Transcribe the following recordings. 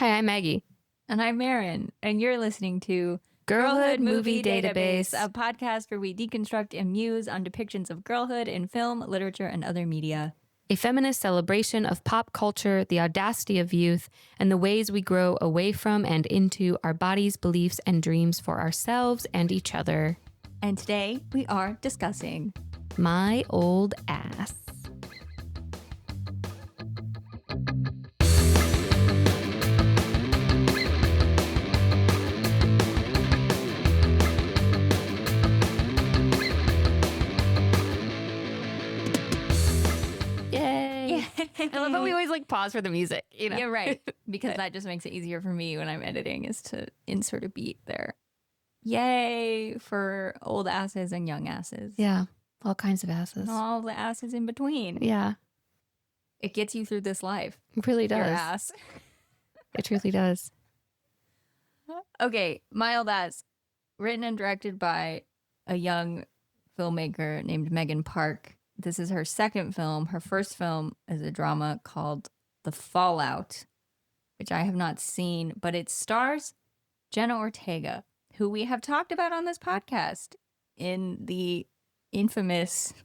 Hi, I'm Maggie. And I'm Marin, and you're listening to Girlhood Movie Database. a podcast where we deconstruct and muse on depictions of girlhood in film, literature, and other media. A feminist celebration of pop culture, the audacity of youth, and the ways we grow away from and into our bodies, beliefs, and dreams for ourselves and each other. And today we are discussing My Old Ass. Yay! I love how we always pause for the music, you know? Yeah, right. Because that just makes it easier for me when I'm editing is to insert a beat there. Yay for old asses and young asses. Yeah, all kinds of asses. And all the asses in between. Yeah. It gets you through this life. It really does. Your ass. It truly does. Okay, My Old Ass, written and directed by a young filmmaker named Megan Park. This is her second film. Her first film is a drama called The Fallout, which I have not seen, but it stars Jenna Ortega, who we have talked about on this podcast in the infamous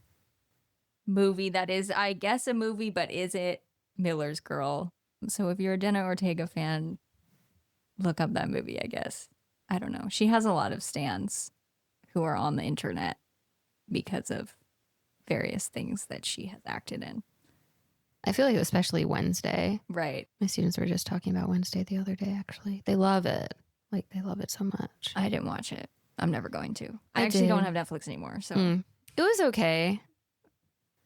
movie that is, I guess, a movie, but is it Miller's Girl? So if you're a Jenna Ortega fan, look up that movie, I guess. I don't know. She has a lot of stans who are on the internet because of various things that she has acted in. I feel like especially Wednesday. Right. My students were just talking about Wednesday the other day, actually. They love it. They love it so much. I didn't watch it. I'm never going to. I I actually did. don't have Netflix anymore, so. It was okay.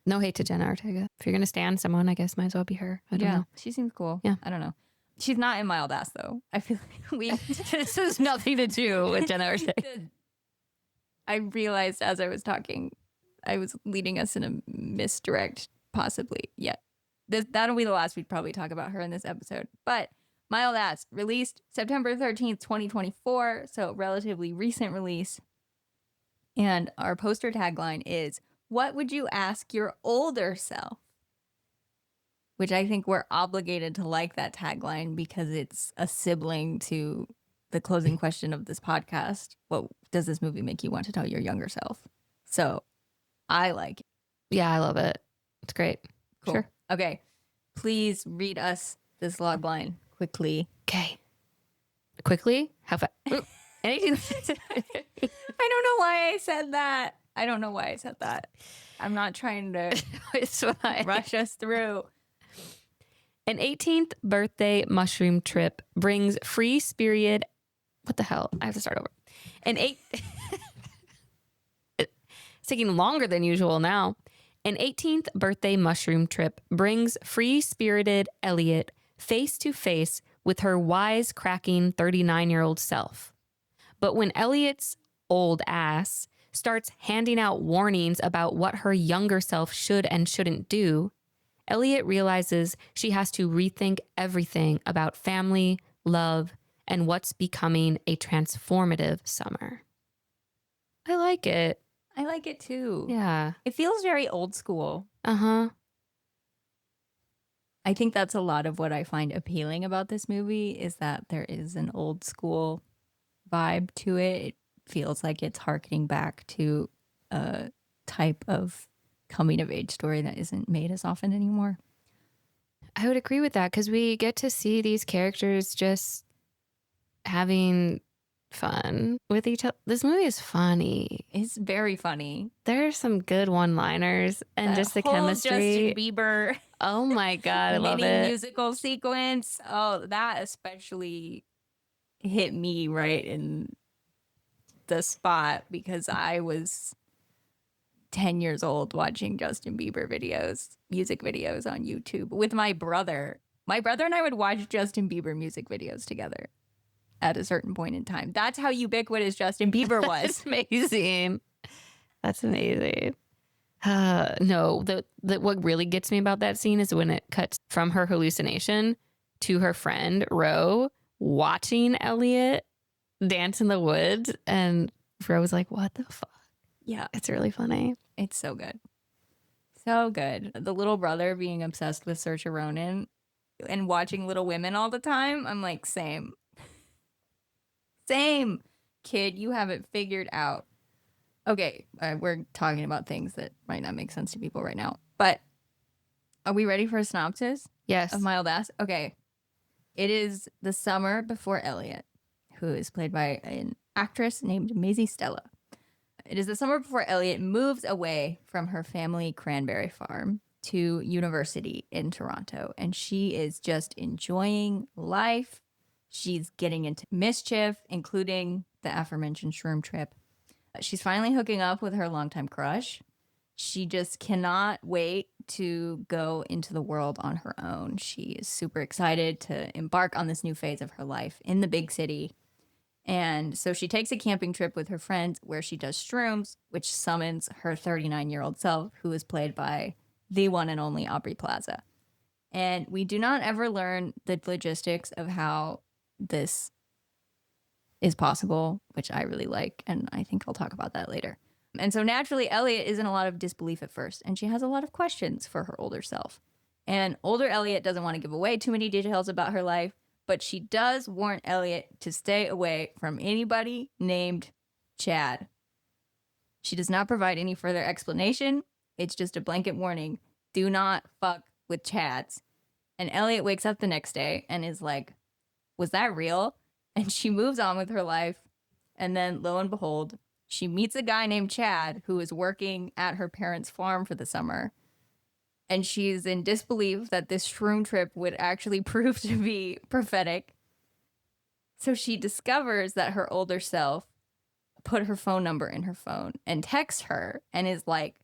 No hate to Jenna Ortega. If you're going to stand someone, I guess might as well be her. I don't know. She seems cool. Yeah. I don't know. She's not in My Old Ass, though. I feel like This has nothing to do with Jenna Ortega. I realized as I was talking, I was leading us in a misdirect, possibly. Yeah. That'll be the last we'd probably talk about her in this episode. But My Old Ass, released September 13th, 2024. So relatively recent release. And our poster tagline is, "What would you ask your older self?" Which I think we're obligated to like that tagline because it's a sibling to the closing question of this podcast. What does this movie make you want to tell your younger self? So I like it. Yeah, I love it. It's great. Cool. Sure. Okay. Please read us this log line quickly. Okay. Quickly? How fast? Anything? I don't know why I said that. I don't know why I said that. I'm not trying to It's fine. rush us through. An 18th birthday mushroom trip brings free-spirited... What the hell? I have to start over. It's taking longer than usual now. An 18th birthday mushroom trip brings free-spirited Elliot face to face with her wise-cracking 39-year-old self. But when Elliot's old ass starts handing out warnings about what her younger self should and shouldn't do, Elliot realizes she has to rethink everything about family, love, and what's becoming a transformative summer. I like it. I like it too. Yeah. It feels very old school. Uh-huh. I think that's a lot of what I find appealing about this movie is that there is an old school vibe to it. It feels like it's harkening back to a type of coming of age story that isn't made as often anymore. I would agree with that because we get to see these characters just having fun with each other. This movie is funny. It's very funny. There are some good one-liners and That just the whole chemistry. Justin Bieber Oh my God, I love mini it. musical sequence. Oh, that especially hit me right in the spot because I was 10 years old watching Justin Bieber videos, music videos on YouTube with my brother. My brother and I would watch Justin Bieber music videos together at a certain point in time. That's how ubiquitous Justin Bieber was. That's amazing. That's amazing. No, what really gets me about that scene is when it cuts from her hallucination to her friend Ro watching Elliot dance in the woods, and Ro was like, "What the fuck?" Yeah, It's really funny. it's so good. So good. The little brother being obsessed with Saoirse Ronan and watching Little Women all the time, I'm like, same. Same. Kid, you have it figured out. Okay, we're talking about things that might not make sense to people right now. But are we ready for a synopsis Yes. of Mild Ass? Okay. It is the summer before Elliot, who is played by an actress named Maisie Stella. It is the summer before Elliot moves away from her family cranberry farm to university in Toronto, and she is just enjoying life. She's getting into mischief, including the aforementioned shroom trip. She's finally hooking up with her longtime crush. She just cannot wait to go into the world on her own. She is super excited to embark on this new phase of her life in the big city. And so she takes a camping trip with her friends where she does shrooms, which summons her 39-year-old self, who is played by the one and only Aubrey Plaza. And we do not ever learn the logistics of how this is possible, which I really like. And I think I'll talk about that later. And so naturally, Elliot is in a lot of disbelief at first, and she has a lot of questions for her older self. And older Elliot doesn't want to give away too many details about her life, but she does warn Elliot to stay away from anybody named Chad. She does not provide any further explanation. It's just a blanket warning. Do not fuck with Chads. And Elliot wakes up the next day and is like, was that real? And she moves on with her life. And then lo and behold, she meets a guy named Chad who is working at her parents' farm for the summer. And she's in disbelief that this shroom trip would actually prove to be prophetic. So she discovers that her older self put her phone number in her phone and texts her and is like,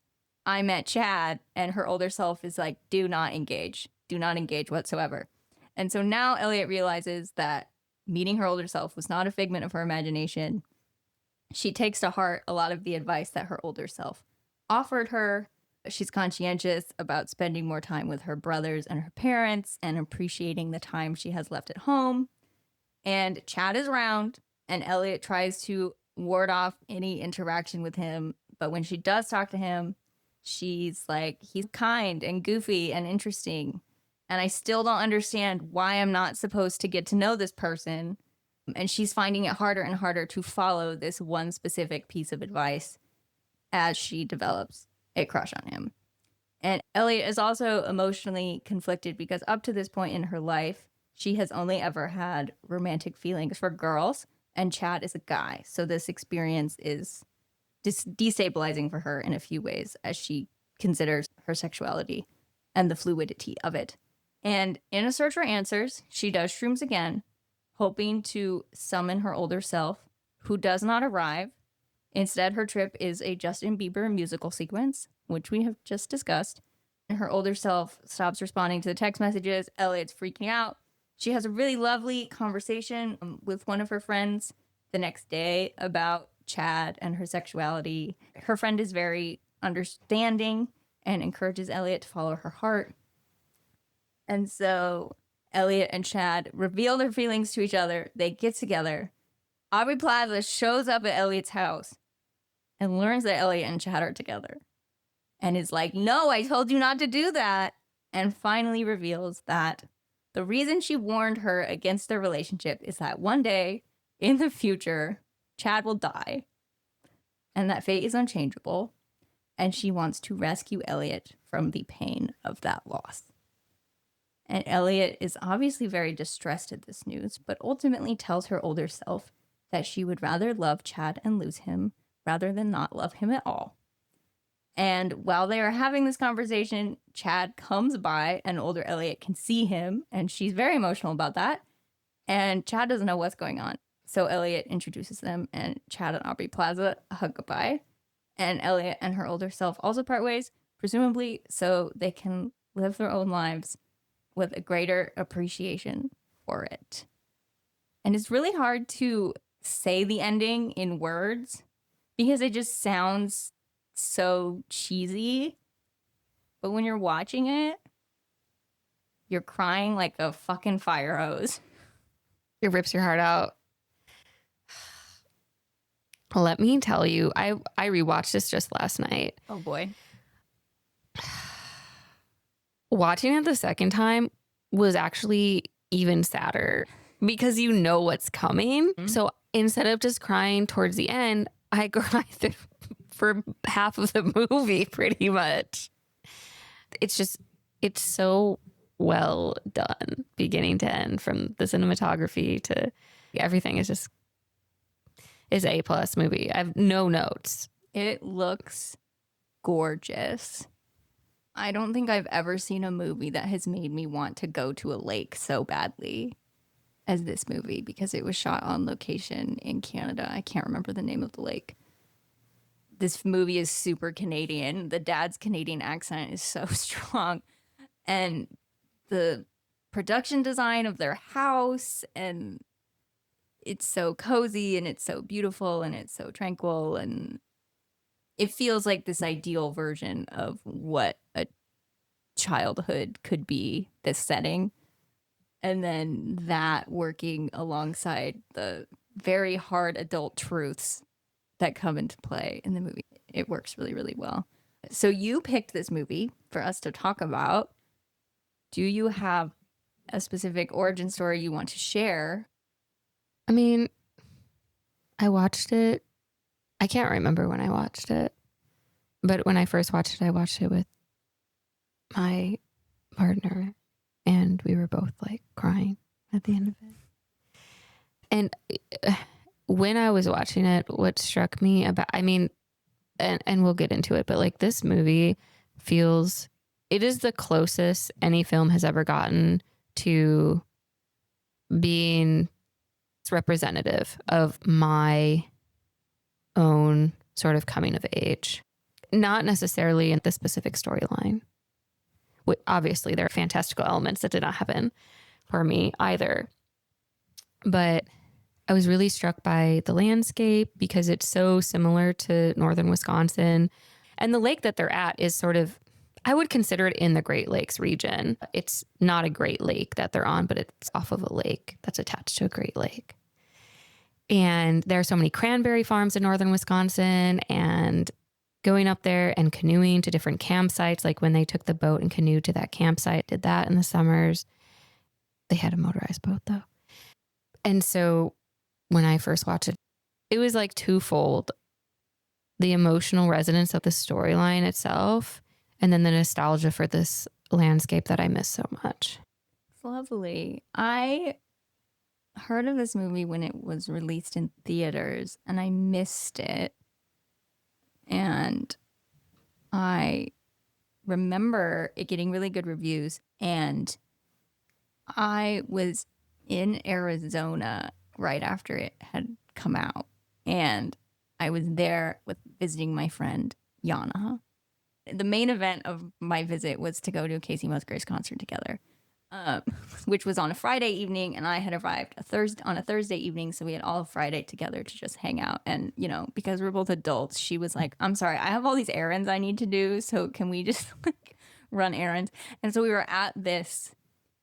I met Chad. And her older self is like, do not engage whatsoever. And so now Elliot realizes that meeting her older self was not a figment of her imagination. She takes to heart a lot of the advice that her older self offered her. She's conscientious about spending more time with her brothers and her parents and appreciating the time she has left at home. And Chad is around, and Elliot tries to ward off any interaction with him. But when she does talk to him, she's like, he's kind and goofy and interesting. And I still don't understand why I'm not supposed to get to know this person. And she's finding it harder and harder to follow this one specific piece of advice as she develops a crush on him. And Elliot is also emotionally conflicted because up to this point in her life, she has only ever had romantic feelings for girls, and Chad is a guy. So this experience is destabilizing for her in a few ways as she considers her sexuality and the fluidity of it. And in a search for answers, she does shrooms again, hoping to summon her older self, who does not arrive. Instead, her trip is a Justin Bieber musical sequence, which we have just discussed. Her older self stops responding to the text messages. Elliot's freaking out. She has a really lovely conversation with one of her friends the next day about Chad and her sexuality. Her friend is very understanding and encourages Elliot to follow her heart. And so Elliot and Chad reveal their feelings to each other. They get together. Aubrey Plaza shows up at Elliot's house and learns that Elliot and Chad are together and is like, no, I told you not to do that. And finally reveals that the reason she warned her against their relationship is that one day in the future, Chad will die and that fate is unchangeable. And she wants to rescue Elliot from the pain of that loss. And Elliot is obviously very distressed at this news, but ultimately tells her older self that she would rather love Chad and lose him rather than not love him at all. And while they are having this conversation, Chad comes by and older Elliot can see him, and she's very emotional about that. And Chad doesn't know what's going on. So Elliot introduces them, and Chad and Aubrey Plaza hug goodbye. And Elliot and her older self also part ways, presumably so they can live their own lives with a greater appreciation for it. And it's really hard to say the ending in words because it just sounds so cheesy. But when you're watching it, you're crying like a fucking fire hose. It rips your heart out. Let me tell you, I rewatched this just last night. Oh boy. Watching it the second time, was actually even sadder because you know what's coming. Mhm. So instead of just crying towards the end, I cried for half of the movie pretty much. It's so well done beginning to end, from the cinematography to everything is A plus movie. I have no notes. It looks gorgeous. I don't think I've ever seen a movie that has made me want to go to a lake so badly as this movie, because it was shot on location in Canada. I can't remember the name of the lake. This movie is super Canadian. The dad's Canadian accent is so strong. And the production design of their house, and it's so cozy and it's so beautiful and it's so tranquil, and it feels like this ideal version of what a childhood could be, this setting. And then that working alongside the very hard adult truths that come into play in the movie. It works really, really well. So you picked this movie for us to talk about. Do you have a specific origin story you want to share? I mean, I watched it. I can't remember when I watched it, but when I first watched it, I watched it with my partner, and we were both like crying at the end of it. And when I was watching it, what struck me about, I mean, and we'll get into it, but like this movie feels, it is the closest any film has ever gotten to being representative of my own sort of coming of age. Not necessarily in the specific storyline. Obviously, there are fantastical elements that did not happen for me either. But I was really struck by the landscape because it's so similar to northern Wisconsin. And the lake that they're at is sort of, I would consider it in the Great Lakes region. It's not a Great Lake that they're on, but it's off of a lake that's attached to a Great Lake. And there are so many cranberry farms in northern Wisconsin, and going up there and canoeing to different campsites, like when they took the boat and canoed to that campsite, did that in the summers. They had a motorized boat though. And so when I first watched it, it was like twofold: the emotional resonance of the storyline itself, and then the nostalgia for this landscape that I miss so much. It's lovely. I heard of this movie when it was released in theaters, and I missed it. And I remember it getting really good reviews, and I was in Arizona right after it had come out, and I was there with visiting my friend Yana. The main event of my visit was to go to a Casey Musgraves concert together, which was on a Friday evening, and I had arrived on a Thursday evening, so we had all of Friday together to just hang out. And because we're both adults, she was like, "I'm sorry, I have all these errands I need to do, so can we just like run errands?" And so we were at this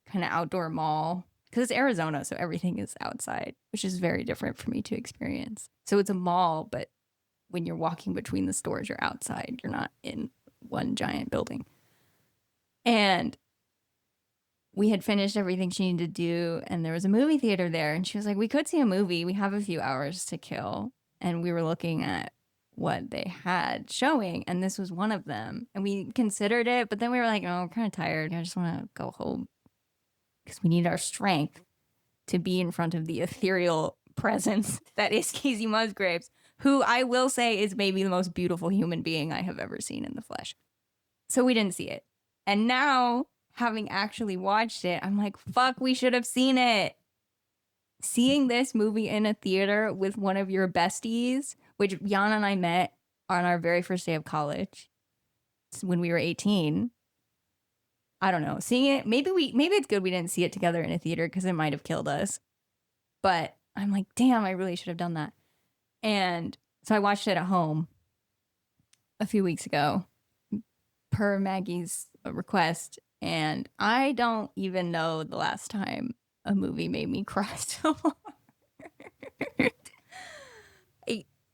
kind of outdoor mall, because it's Arizona, so everything is outside, which is very different for me to experience. So it's a mall, but when you're walking between the stores, you're outside. You're not in one giant building. And we had finished everything she needed to do, and there was a movie theater there, and she was like, "We could see a movie. We have a few hours to kill." And we were looking at what they had showing, and this was one of them. And we considered it, but then we were like, "Oh, we're kind of tired. I just want to go home," because we need our strength to be in front of the ethereal presence that is Casey Musgraves, who I will say is maybe the most beautiful human being I have ever seen in the flesh. So we didn't see it. And now, having actually watched it, I'm like, fuck, we should have seen it. Seeing this movie in a theater with one of your besties, which Yana and I met on our very first day of college when we were 18. I don't know. Seeing it, maybe it's good we didn't see it together in a theater, because it might have killed us. But I'm like, damn, I really should have done that. And so I watched it at home a few weeks ago, per Maggie's request, and I don't even know the last time a movie made me cry so hard.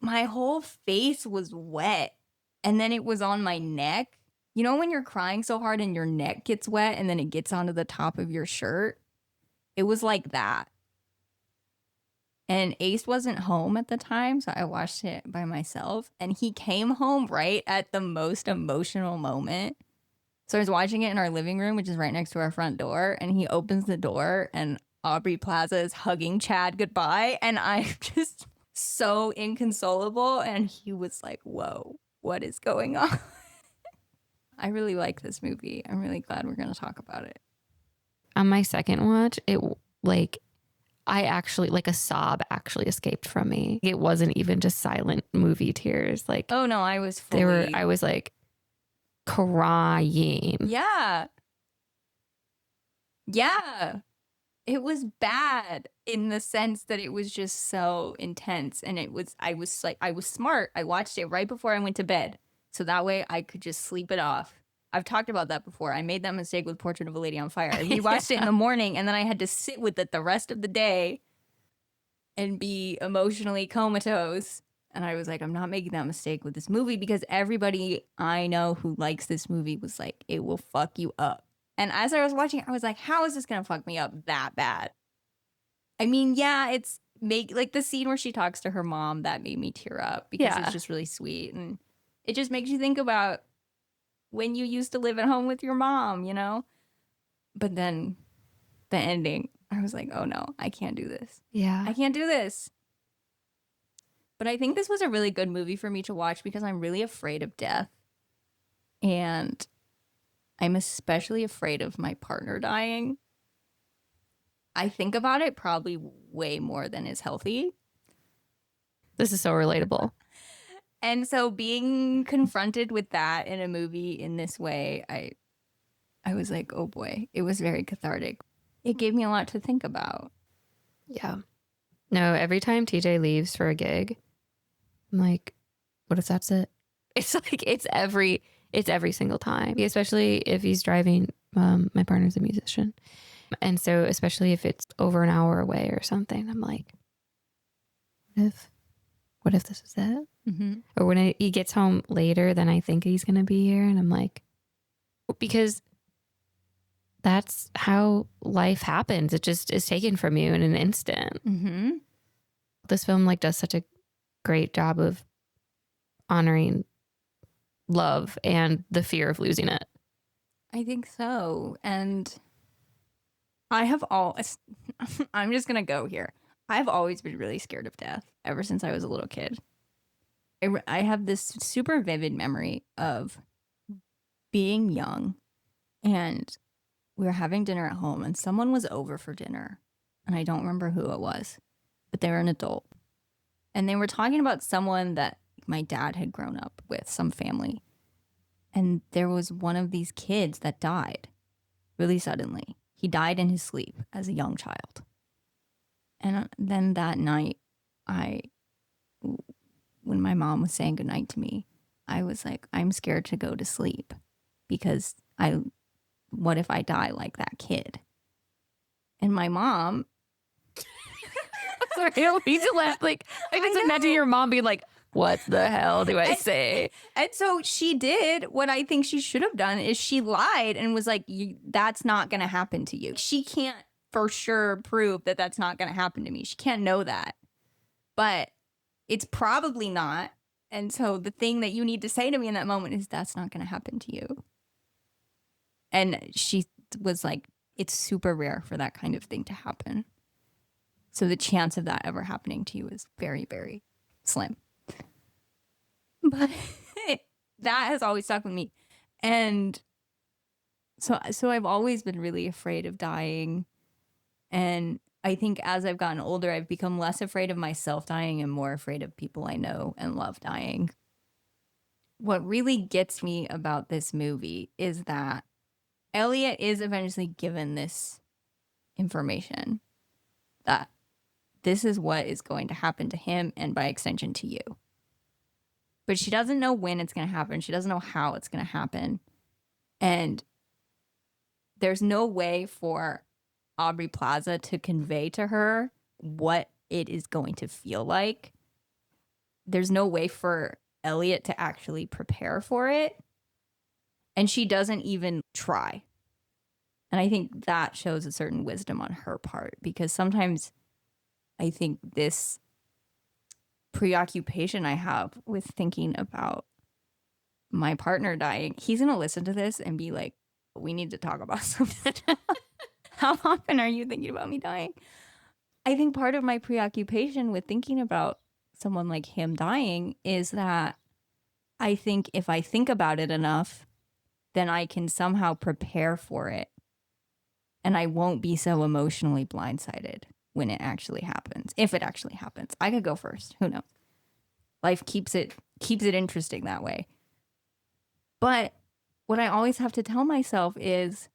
My whole face was wet, and then it was on my neck, You know when you're crying so hard and your neck gets wet and then it gets onto the top of your shirt? It was like that. And Ace wasn't home at the time, so I watched it by myself. And he came home right at the most emotional moment. So I was watching it in our living room, which is right next to our front door. And he opens the door and Aubrey Plaza is hugging Chad goodbye. And I'm just so inconsolable. And he was like, whoa, what is going on? I really like this movie. I'm really glad we're going to talk about it. On my second watch, I actually, like, a sob actually escaped from me. It wasn't even just silent movie tears. Like, oh no, I was fully... I was like crying. Yeah. Yeah. It was bad in the sense that it was just so intense. And I was smart. I watched it right before I went to bed. So that way I could just sleep it off. I've talked about that before. I made that mistake with Portrait of a Lady on Fire. I rewatched it in the morning and then I had to sit with it the rest of the day and be emotionally comatose. And I was like, I'm not making that mistake with this movie because everybody I know who likes this movie was like, it will fuck you up. And as I was watching, I was like, how is this going to fuck me up that bad? I mean, yeah, like the scene where she talks to her mom, that made me tear up because it's just really sweet. And it just makes you think about when you used to live at home with your mom, you know? But then the ending, I was like, oh no, I can't do this. Yeah. I can't do this. But I think this was a really good movie for me to watch because I'm really afraid of death. And I'm especially afraid of my partner dying. I think about it probably way more than is healthy. This is so relatable. And so being confronted with that in a movie in this way, I was like, oh boy, it was very cathartic. It gave me a lot to think about. Yeah. No, every time TJ leaves for a gig, I'm like, what if that's it? It's like, it's every single time, especially if he's driving. My partner's a musician. And so especially if it's over an hour away or something, I'm like, what if this is it? Mm-hmm. Or when he gets home later than I think he's going to be here. And I'm like, because that's how life happens. It just is taken from you in an instant. Mm-hmm. This film like does such a great job of honoring love and the fear of losing it. I think so. And I'm just going to go here. I've always been really scared of death ever since I was a little kid. I have this super vivid memory of being young and we were having dinner at home and someone was over for dinner. And I don't remember who it was, but they were an adult. And they were talking about someone that my dad had grown up with, some family. And there was one of these kids that died really suddenly. He died in his sleep as a young child. And then that night, when my mom was saying goodnight to me, I was like, I'm scared to go to sleep because what if I die like that kid? And my mom... Sorry, I don't mean to laugh. Like, I just imagine your mom being like, what the hell do I say? And so she did what I think she should have done is she lied and was like, that's not going to happen to you. She can't for sure prove that that's not going to happen to me. She can't know that. But it's probably not. And so the thing that you need to say to me in that moment is that's not going to happen to you. And she was like, it's super rare for that kind of thing to happen. So the chance of that ever happening to you is very, very slim. But that has always stuck with me. And so I've always been really afraid of dying. And I think as I've gotten older, I've become less afraid of myself dying and more afraid of people I know and love dying. What really gets me about this movie is that Elliot is eventually given this information that this is what is going to happen to him and by extension to you. But she doesn't know when it's going to happen. She doesn't know how it's going to happen. And there's no way for Aubrey Plaza to convey to her what it is going to feel like. There's no way for Elliot to actually prepare for it. And she doesn't even try. And I think that shows a certain wisdom on her part, because sometimes I think this preoccupation I have with thinking about my partner dying, he's going to listen to this and be like, we need to talk about something. How often are you thinking about me dying? I think part of my preoccupation with thinking about someone like him dying is that I think if I think about it enough, then I can somehow prepare for it. And I won't be so emotionally blindsided when it actually happens. If it actually happens. I could go first. Who knows? Life keeps it interesting that way. But what I always have to tell myself is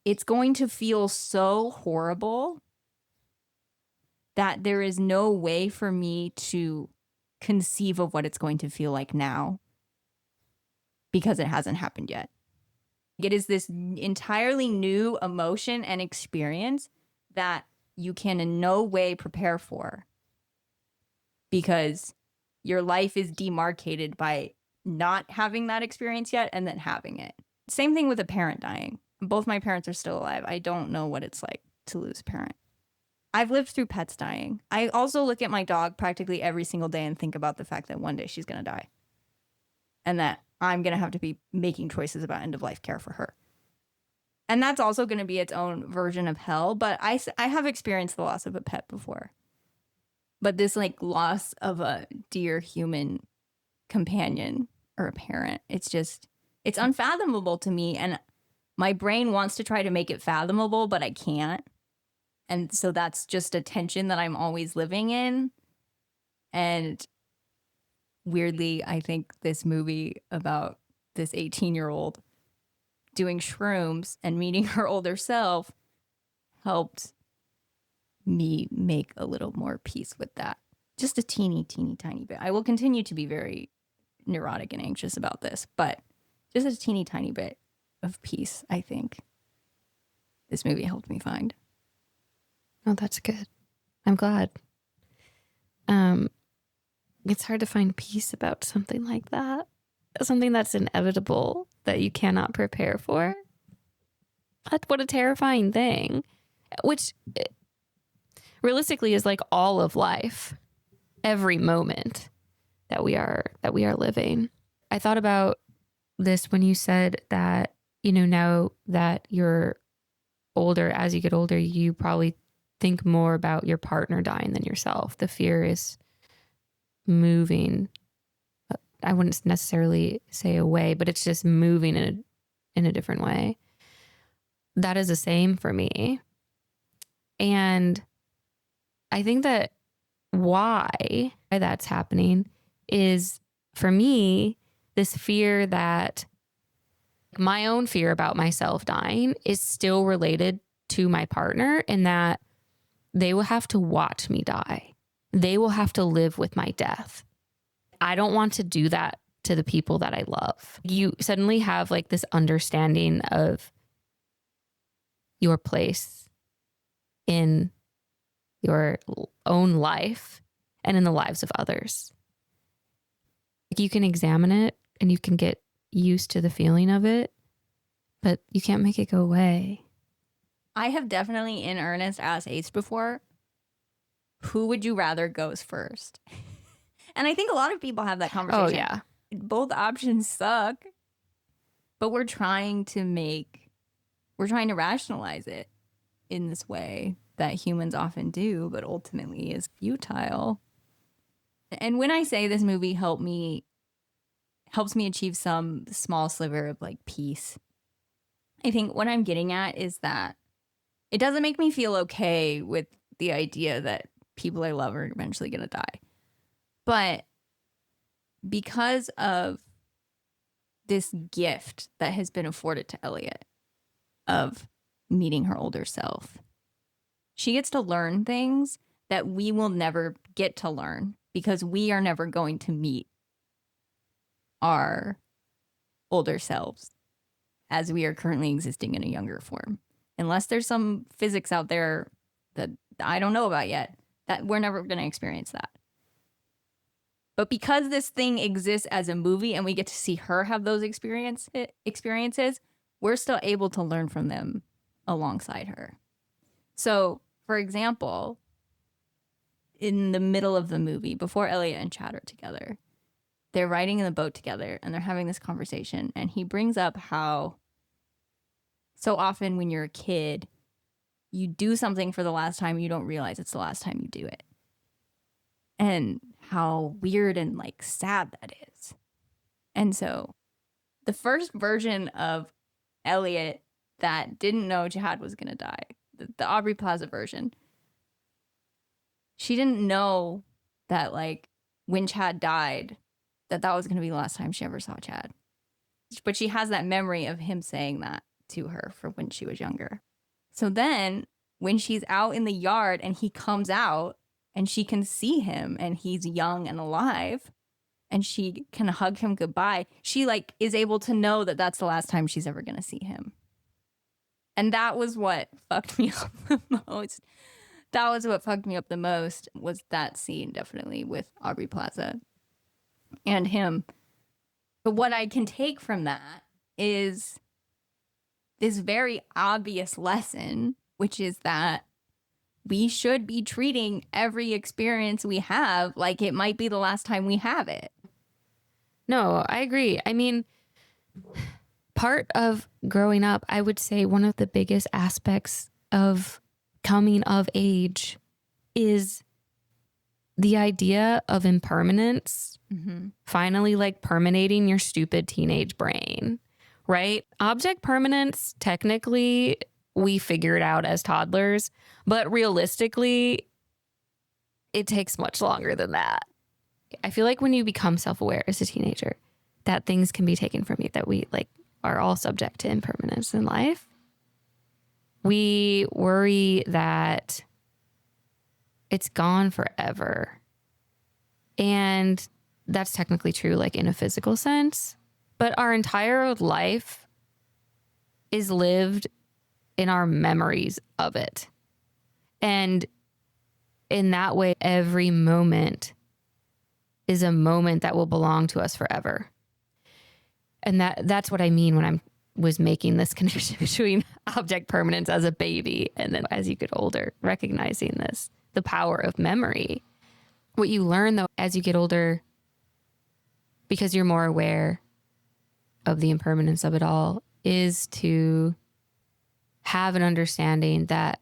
it's going to feel so horrible that there is no way for me to conceive of what it's going to feel like now because it hasn't happened yet. It is this entirely new emotion and experience that you can in no way prepare for because your life is demarcated by not having that experience yet and then having it. Same thing with a parent dying. Both my parents are still alive. I don't know what it's like to lose a parent. I've lived through pets dying. I also look at my dog practically every single day and think about the fact that one day she's going to die and that I'm going to have to be making choices about end of life care for her. And that's also going to be its own version of hell. But I have experienced the loss of a pet before. But this like loss of a dear human companion or a parent, it's unfathomable to me. And my brain wants to try to make it fathomable, but I can't. And so that's just a tension that I'm always living in. And weirdly, I think this movie about this 18-year-old doing shrooms and meeting her older self helped me make a little more peace with that. Just a teeny tiny bit. I will continue to be very neurotic and anxious about this, but just a teeny tiny bit of peace, I think this movie helped me find. Oh, that's good. I'm glad. It's hard to find peace about something like that. Something that's inevitable that you cannot prepare for. What a terrifying thing. Which realistically is like all of life. Every moment that we are living. I thought about this when you said that, now that you're older, as you get older, you probably think more about your partner dying than yourself. The fear is moving. I wouldn't necessarily say away, but it's just moving in a different way. That is the same for me. And I think that why that's happening is, for me, this fear that my own fear about myself dying is still related to my partner, in that they will have to watch me die. They will have to live with my death. I don't want to do that to the people that I love. You suddenly have like this understanding of your place in your own life and in the lives of others. You can examine it and you can get used to the feeling of it, but you can't make it go away. I have definitely in earnest asked Ace before, who would you rather goes first? And I think a lot of people have that conversation. Oh, yeah. Both options suck, but we're trying to rationalize it in this way that humans often do, but ultimately is futile. And when I say this movie helps me achieve some small sliver of like peace, I think what I'm getting at is that it doesn't make me feel okay with the idea that people I love are eventually going to die. But because of this gift that has been afforded to Elliot of meeting her older self, she gets to learn things that we will never get to learn because we are never going to meet our older selves as we are currently existing in a younger form. Unless there's some physics out there that I don't know about yet, that we're never going to experience that. But because this thing exists as a movie and we get to see her have those experiences, we're still able to learn from them alongside her. So, for example, in the middle of the movie, before Elliot and Chad are together, they're riding in the boat together and they're having this conversation. And he brings up how so often when you're a kid, you do something for the last time, you don't realize it's the last time you do it. And how weird and like sad that is. And so the first version of Elliot that didn't know Chad was going to die, the Aubrey Plaza version, she didn't know that like when Chad died, that was going to be the last time she ever saw Chad. But she has that memory of him saying that to her for when she was younger. So then when she's out in the yard and he comes out and she can see him and he's young and alive and she can hug him goodbye, she like is able to know that that's the last time she's ever going to see him. And that was what fucked me up the most. That was what fucked me up the most, was that scene, definitely, with Aubrey Plaza and him. But what I can take from that is this very obvious lesson, which is that we should be treating every experience we have like it might be the last time we have it. No, I agree. I mean, part of growing up, I would say one of the biggest aspects of coming of age is the idea of impermanence finally like permeating your stupid teenage brain, right? Object permanence, technically, we figure it out as toddlers, but realistically, it takes much longer than that. I feel like when you become self-aware as a teenager, that things can be taken from you, that we like are all subject to impermanence in life. We worry that it's gone forever. And that's technically true, like in a physical sense. But our entire life is lived in our memories of it. And in that way, every moment is a moment that will belong to us forever. And that's what I mean when I was making this connection between object permanence as a baby and then as you get older, recognizing this, the power of memory. What you learn though, as you get older, because you're more aware of the impermanence of it all, is to have an understanding that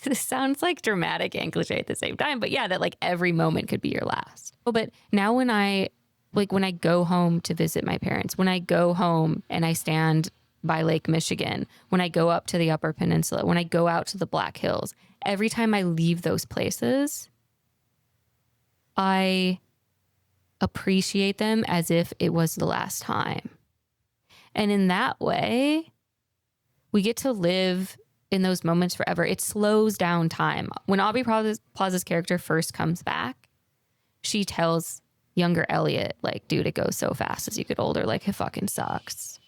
this sounds like dramatic and cliche at the same time, but yeah, that like every moment could be your last. But now when I go home to visit my parents, when I go home and I stand by Lake Michigan, when I go up to the Upper Peninsula, when I go out to the Black Hills, every time I leave those places, I appreciate them as if it was the last time. And in that way, we get to live in those moments forever. It slows down time. When Aubrey Plaza's character first comes back, she tells younger Elliot, like, dude, it goes so fast as you get older. Like, it fucking sucks.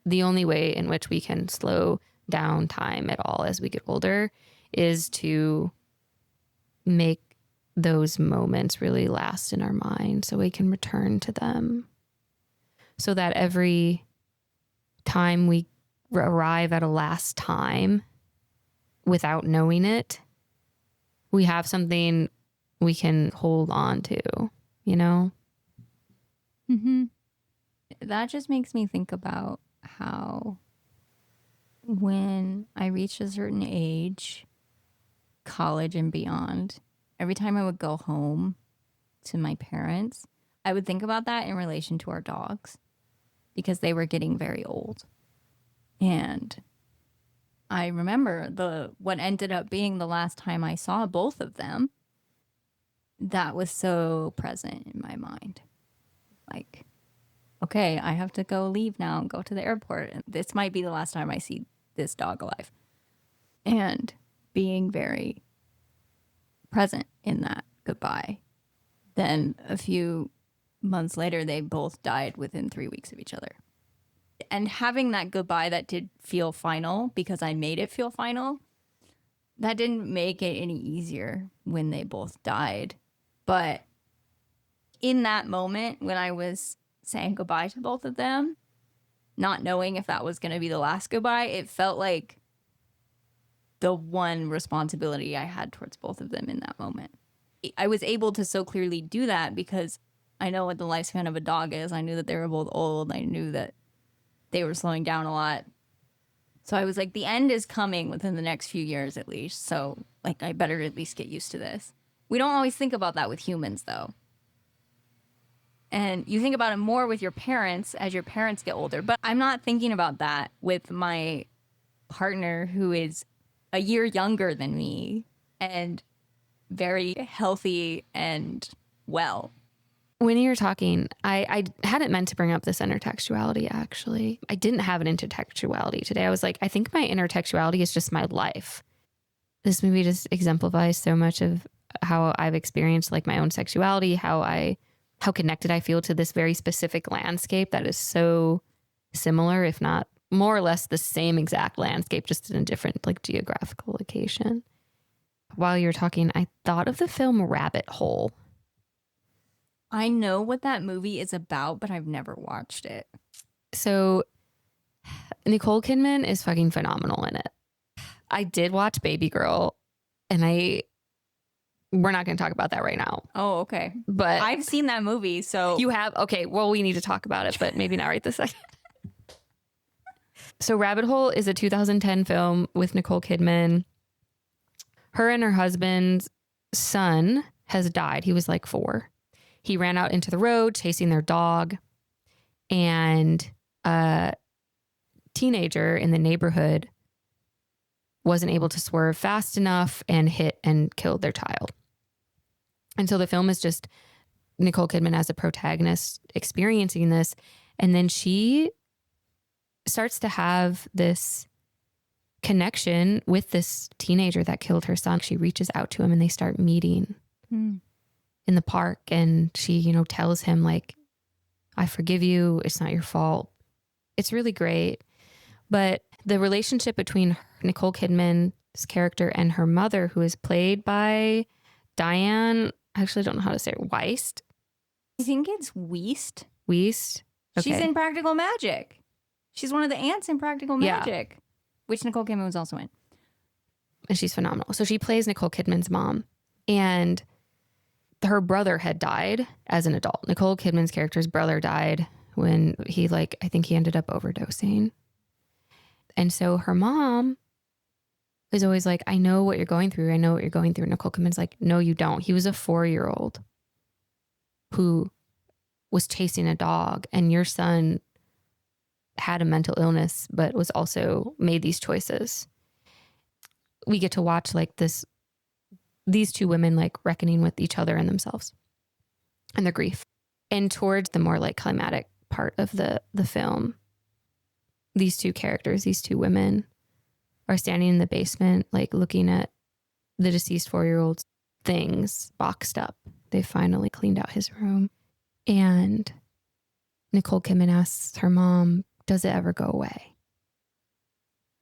The only way in which we can slow down time at all as we get older is to make those moments really last in our mind so we can return to them. So that every time we arrive at a last time without knowing it, we have something we can hold on to, you know? Mm-hmm. That just makes me think about how when I reached a certain age, college and beyond, every time I would go home to my parents, I would think about that in relation to our dogs because they were getting very old. And I remember what ended up being the last time I saw both of them, that was so present in my mind. Like, okay, I have to go leave now and go to the airport. And this might be the last time I see this dog alive. And being very present in that goodbye. Then a few months later, they both died within 3 weeks of each other. And having that goodbye that did feel final because I made it feel final, that didn't make it any easier when they both died. But in that moment when I was saying goodbye to both of them, not knowing if that was going to be the last goodbye, it felt like the one responsibility I had towards both of them in that moment. I was able to so clearly do that because I know what the lifespan of a dog is. I knew that they were both old. I knew that they were slowing down a lot. So I was like, the end is coming within the next few years at least. So like, I better at least get used to this. We don't always think about that with humans though. And you think about it more with your parents as your parents get older. But I'm not thinking about that with my partner who is a year younger than me and very healthy and well. When you were talking, I hadn't meant to bring up this intertextuality, actually. I didn't have an intertextuality today. I was like, I think my intertextuality is just my life. This movie just exemplifies so much of how I've experienced like my own sexuality, how connected I feel to this very specific landscape that is so similar, if not more or less the same exact landscape, just in a different like geographical location. While you were talking, I thought of the film Rabbit Hole. I know what that movie is about, but I've never watched it. So Nicole Kidman is fucking phenomenal in it. I did watch Baby Girl, and we're not going to talk about that right now. Oh, okay. But I've seen that movie, so you have? Okay, well, we need to talk about it, but maybe not right this second. So Rabbit Hole is a 2010 film with Nicole Kidman. Her and her husband's son has died. He was like 4. He ran out into the road chasing their dog, and a teenager in the neighborhood wasn't able to swerve fast enough and hit and killed their child. And so the film is just Nicole Kidman as a protagonist experiencing this. And then she starts to have this connection with this teenager that killed her son. She reaches out to him and they start meeting in the park. And she, tells him like, I forgive you. It's not your fault. It's really great. But the relationship between Nicole Kidman's character and her mother, who is played by Diane, I actually don't know how to say it, Weist. I think it's Weist. Weist. Okay. She's in Practical Magic. She's one of the ants in Practical Magic, which Nicole Kidman was also in. And she's phenomenal. So she plays Nicole Kidman's mom. And her brother had died as an adult. Nicole Kidman's character's brother died when he I think he ended up overdosing. And so her mom is always like, I know what you're going through. I know what you're going through. Nicole Kidman's like, no, you don't. He was a 4-year-old who was chasing a dog, and your son had a mental illness, but was also made these choices. We get to watch these two women reckoning with each other and themselves and their grief. And towards the more climatic part of the film, these two characters, these two women, are standing in the basement, looking at the deceased 4-year-old's things boxed up. They finally cleaned out his room. And Nicole Kidman asks her mom, does it ever go away?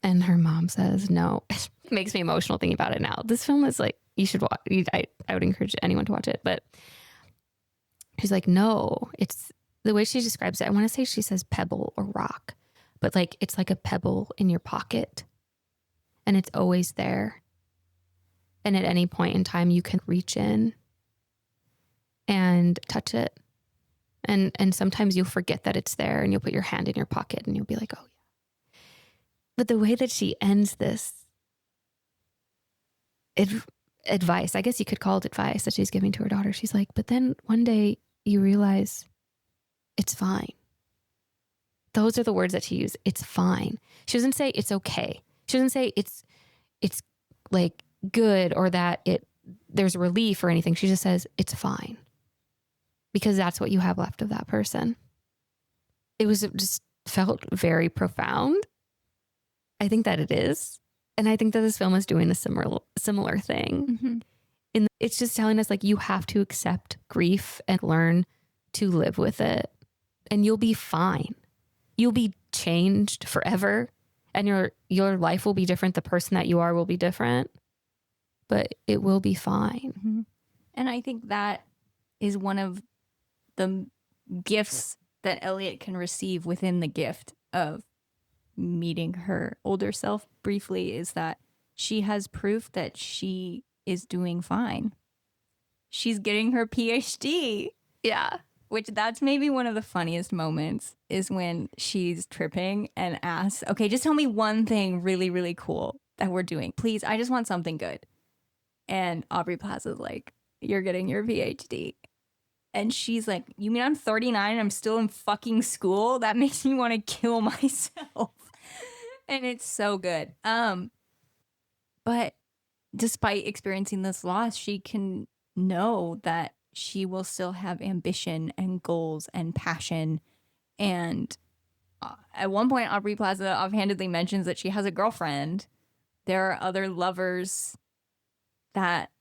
And her mom says, no. It makes me emotional thinking about it now. This film is you should watch. I would encourage anyone to watch it. But she's like, no, it's the way she describes it. I want to say she says pebble or rock, but it's like a pebble in your pocket, and it's always there. And at any point in time, you can reach in and touch it. And sometimes you'll forget that it's there, and you'll put your hand in your pocket and you'll be like, oh yeah. But the way that she ends this advice, I guess you could call it advice that she's giving to her daughter. She's like, but then one day you realize it's fine. Those are the words that she used. It's fine. She doesn't say it's okay. She doesn't say it's good or that there's relief or anything. She just says it's fine. Because that's what you have left of that person. It just felt very profound. I think that it is. And I think that this film is doing a similar thing. Mm-hmm. And it's just telling us you have to accept grief and learn to live with it. And you'll be fine. You'll be changed forever. And your life will be different. The person that you are will be different. But it will be fine. Mm-hmm. And I think that is one of the gifts that Elliot can receive within the gift of meeting her older self briefly is that she has proof that she is doing fine. She's getting her PhD. Yeah. Which that's maybe one of the funniest moments is when she's tripping and asks, okay, just tell me one thing really, really cool that we're doing. Please, I just want something good. And Aubrey Plaza's like, you're getting your PhD. And she's like, you mean I'm 39 and I'm still in fucking school? That makes me want to kill myself. And it's so good. But despite experiencing this loss, she can know that she will still have ambition and goals and passion. And at one point, Aubrey Plaza offhandedly mentions that she has a girlfriend. There are other lovers that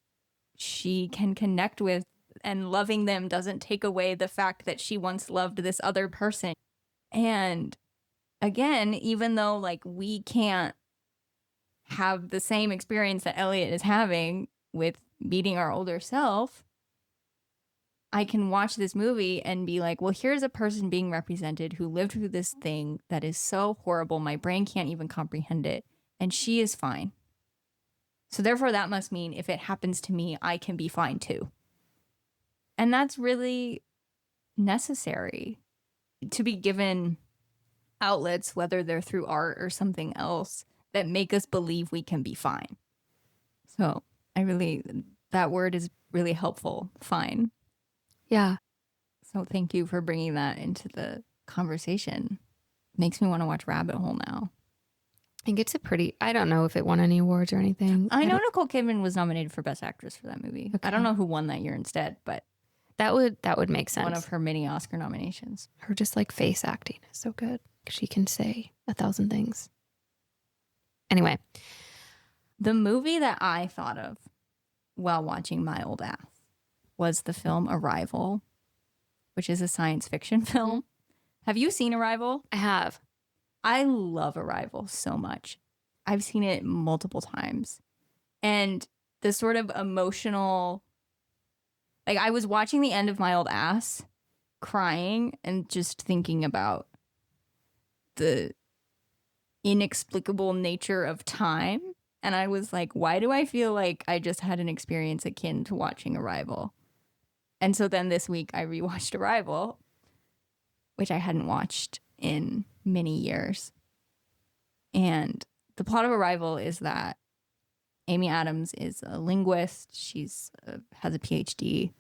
she can connect with, and loving them doesn't take away the fact that she once loved this other person. And again, even though like we can't have the same experience that Elliot is having with meeting our older self, I can watch this movie and be like, well, here's a person being represented who lived through this thing that is so horrible, my brain can't even comprehend it, and she is fine. So therefore, that must mean if it happens to me, I can be fine too. And that's really necessary to be given outlets, whether they're through art or something else, that make us believe we can be fine. So that word is really helpful, fine. Yeah. So thank you for bringing that into the conversation. Makes me want to watch Rabbit Hole now. I think it's I don't know if it won any awards or anything. I know Nicole Kidman was nominated for Best Actress for that movie. Okay. I don't know who won that year instead, but that would make sense. One of her many Oscar nominations. Her just like face acting is so good. She can say 1,000 things. Anyway. The movie that I thought of while watching My Old Ass was the film Arrival, which is a science fiction film. Have you seen Arrival? I have. I love Arrival so much. I've seen it multiple times. And the sort of emotional, like I was watching the end of My Old Ass, crying and just thinking about the inexplicable nature of time. And I was like, why do I feel like I just had an experience akin to watching Arrival? And so then this week I rewatched Arrival, which I hadn't watched in many years. And the plot of Arrival is that Amy Adams is a linguist. She's has a PhD.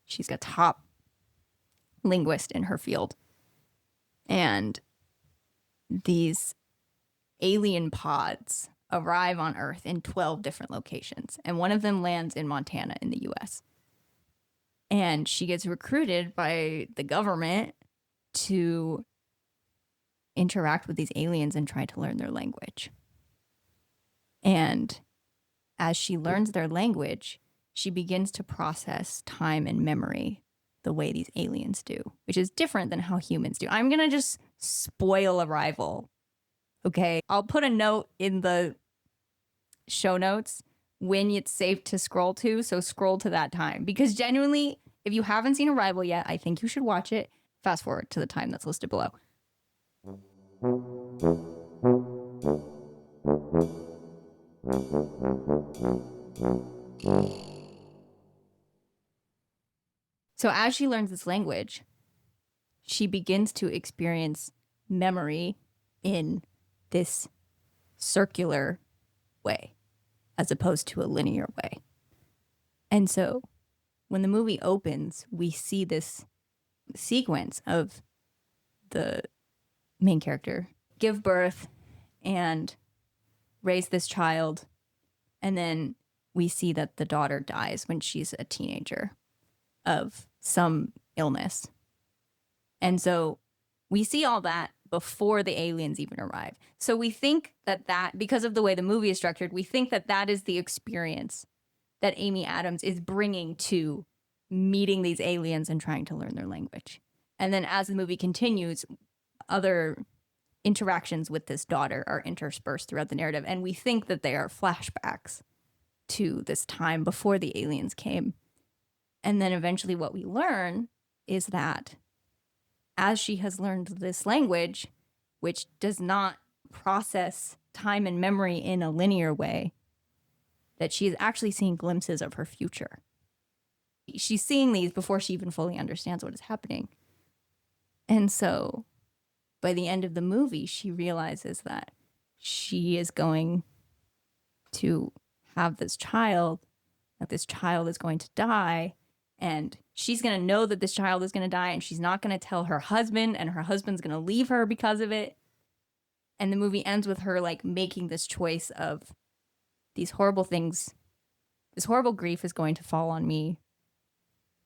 She's a top linguist in her field. And these alien pods arrive on Earth in 12 different locations. And one of them lands in Montana in the US. And she gets recruited by the government to interact with these aliens and try to learn their language. And as she learns their language, she begins to process time and memory the way these aliens do, which is different than how humans do. I'm going to just spoil Arrival. Okay. I'll put a note in the show notes when it's safe to scroll to. So scroll to that time, because genuinely, if you haven't seen Arrival yet, I think you should watch it. Fast forward to the time that's listed below. So as she learns this language, she begins to experience memory in this circular way, as opposed to a linear way. And so when the movie opens, we see this sequence of the main character give birth and raise this child. And then we see that the daughter dies when she's a teenager of some illness. And so we see all that before the aliens even arrive. So we think that because of the way the movie is structured, we think that is the experience that Amy Adams is bringing to meeting these aliens and trying to learn their language. And then as the movie continues, other interactions with this daughter are interspersed throughout the narrative. And we think that they are flashbacks to this time before the aliens came. And then eventually what we learn is that as she has learned this language, which does not process time and memory in a linear way, that she is actually seeing glimpses of her future. She's seeing these before she even fully understands what is happening. And so by the end of the movie, she realizes that she is going to have this child, that this child is going to die, and she's going to know that this child is going to die, and she's not going to tell her husband, and her husband's going to leave her because of it. And the movie ends with her like making this choice of these horrible things. This horrible grief is going to fall on me,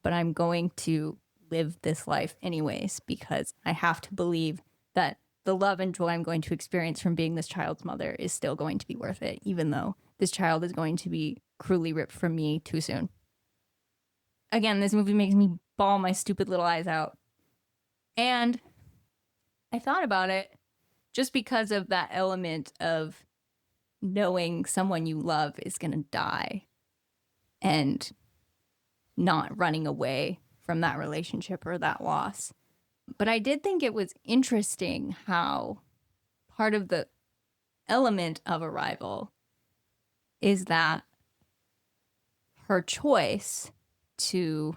but I'm going to live this life anyways because I have to believe that the love and joy I'm going to experience from being this child's mother is still going to be worth it, even though this child is going to be cruelly ripped from me too soon. Again, this movie makes me bawl my stupid little eyes out. And I thought about it just because of that element of knowing someone you love is going to die and not running away from that relationship or that loss. But I did think it was interesting how part of the element of Arrival is that her choice to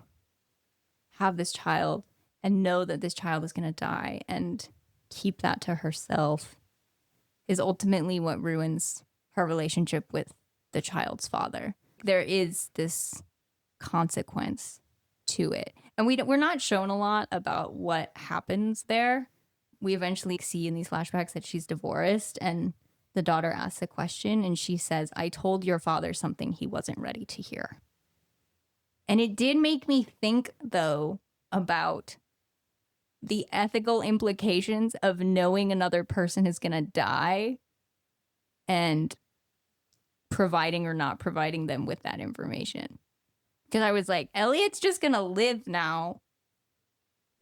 have this child and know that this child is going to die and keep that to herself is ultimately what ruins her relationship with the child's father. There is this consequence to it. And we're not shown a lot about what happens there. We eventually see in these flashbacks that she's divorced, and the daughter asks a question and she says, "I told your father something he wasn't ready to hear." And it did make me think, though, about the ethical implications of knowing another person is going to die and providing or not providing them with that information. Because I was like, Elliot's just going to live now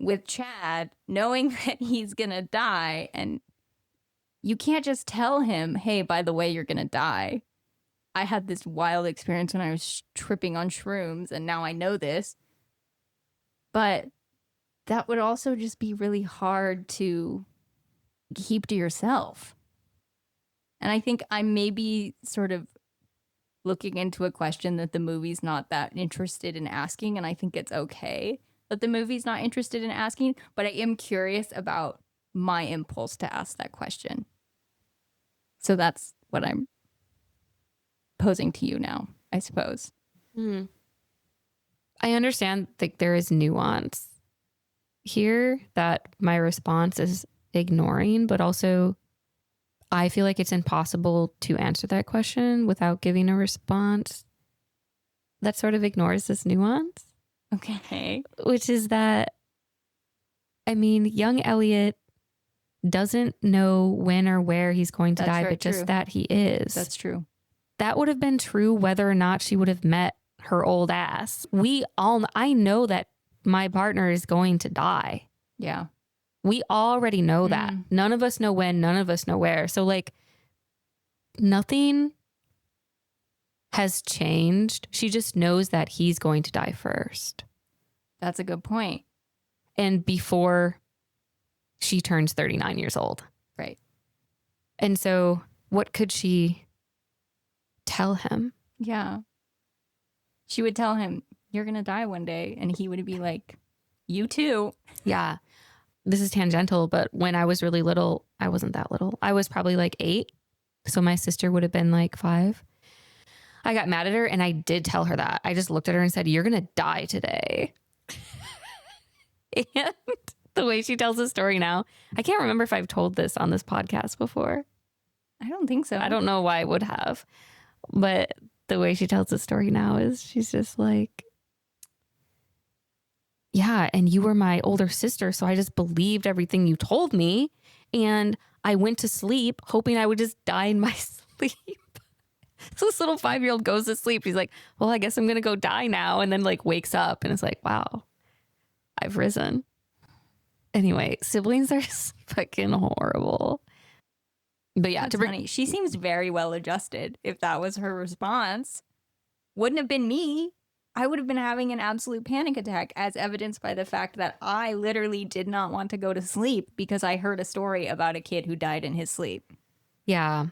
with Chad, knowing that he's going to die. And you can't just tell him, hey, by the way, you're going to die. I had this wild experience when I was tripping on shrooms, and now I know this. But that would also just be really hard to keep to yourself. And I think I may be sort of looking into a question that the movie's not that interested in asking, and I think it's okay that the movie's not interested in asking, but I am curious about my impulse to ask that question. So that's what I'm posing to you now, I suppose. I understand that there is nuance here that my response is ignoring, but also I feel like it's impossible to answer that question without giving a response that sort of ignores this nuance. Okay. Which is that, I mean, young Elliot doesn't know when or where he's going to die, but just that he is. That's true. That would have been true whether or not she would have met her old ass. I know that my partner is going to die. Yeah. We already know that. None of us know when, none of us know where. So like nothing has changed. She just knows that he's going to die first. That's a good point. And before she turns 39 years old. Right. And so what could she tell him? Yeah. She would tell him, you're going to die one day. And he would be like, you too. Yeah. This is tangential, but when I was really little, I wasn't that little. I was probably like 8. So my sister would have been like 5. I got mad at her and I did tell her that. I just looked at her and said, you're going to die today. And the way she tells the story now, I can't remember if I've told this on this podcast before. I don't think so. I don't know why I would have. But the way she tells the story now is she's just like, yeah, and you were my older sister, so I just believed everything you told me. And I went to sleep hoping I would just die in my sleep. So this little 5-year-old goes to sleep. He's like, well, I guess I'm going to go die now. And then like wakes up and it's like, wow, I've risen. Anyway, siblings are fucking horrible. But yeah, That's funny. She seems very well adjusted. If that was her response, wouldn't have been me. I would have been having an absolute panic attack, as evidenced by the fact that I literally did not want to go to sleep because I heard a story about a kid who died in his sleep. Yeah,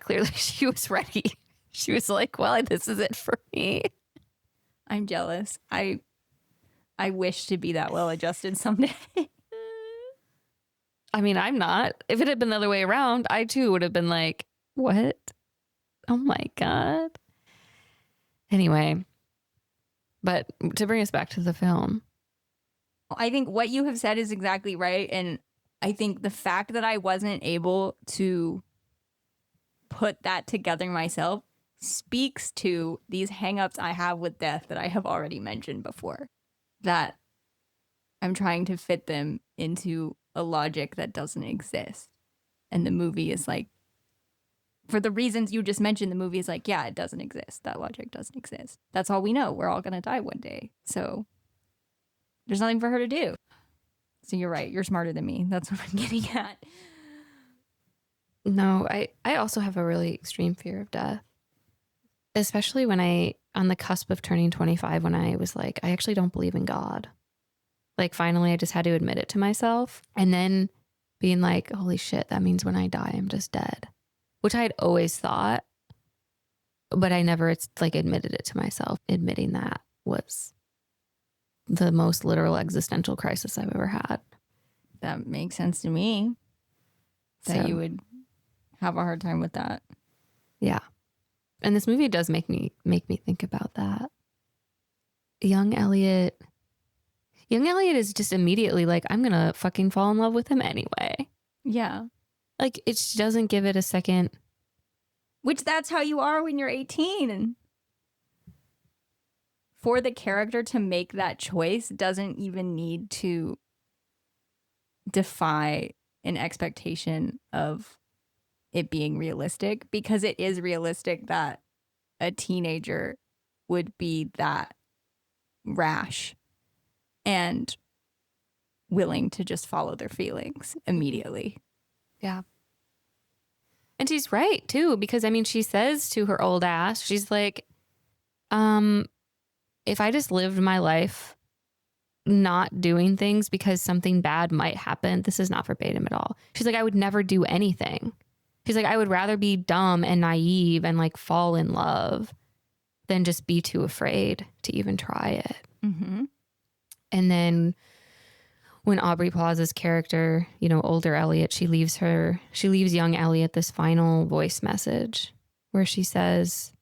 clearly she was ready. She was like, well, this is it for me. I'm jealous. I wish to be that well adjusted someday. I mean, I'm not. If it had been the other way around, I too would have been like, what? Oh my God. Anyway, but to bring us back to the film. I think what you have said is exactly right. And I think the fact that I wasn't able to put that together myself speaks to these hangups I have with death that I have already mentioned before. That I'm trying to fit them into a logic that doesn't exist. And the movie is like, for the reasons you just mentioned, the movie is like, yeah, it doesn't exist. That logic doesn't exist. That's all we know. We're all going to die one day. So there's nothing for her to do. So you're right. You're smarter than me. That's what I'm getting at. No, I also have a really extreme fear of death. Especially when on the cusp of turning 25, when I was like, I actually don't believe in God. Like, finally, I just had to admit it to myself. And then being like, holy shit, that means when I die, I'm just dead. Which I had always thought, but I never admitted it to myself. Admitting that was the most literal existential crisis I've ever had. That makes sense to me. That you would have a hard time with that. Yeah. And this movie does make me think about that. Young Elliot is just immediately like, I'm going to fucking fall in love with him anyway. Yeah. Like, it doesn't give it a second. Which that's how you are when you're 18. And for the character to make that choice doesn't even need to defy an expectation of it being realistic, because it is realistic that a teenager would be that rash and willing to just follow their feelings immediately. Yeah. And she's right too, because I mean, she says to her old ass, she's like, if I just lived my life not doing things because something bad might happen, this is not verbatim at all. She's like, I would never do anything. She's like, I would rather be dumb and naive and like fall in love than just be too afraid to even try it. Mm-hmm. And then when Aubrey Plaza's character, older Elliot, she leaves young Elliot this final voice message where she says,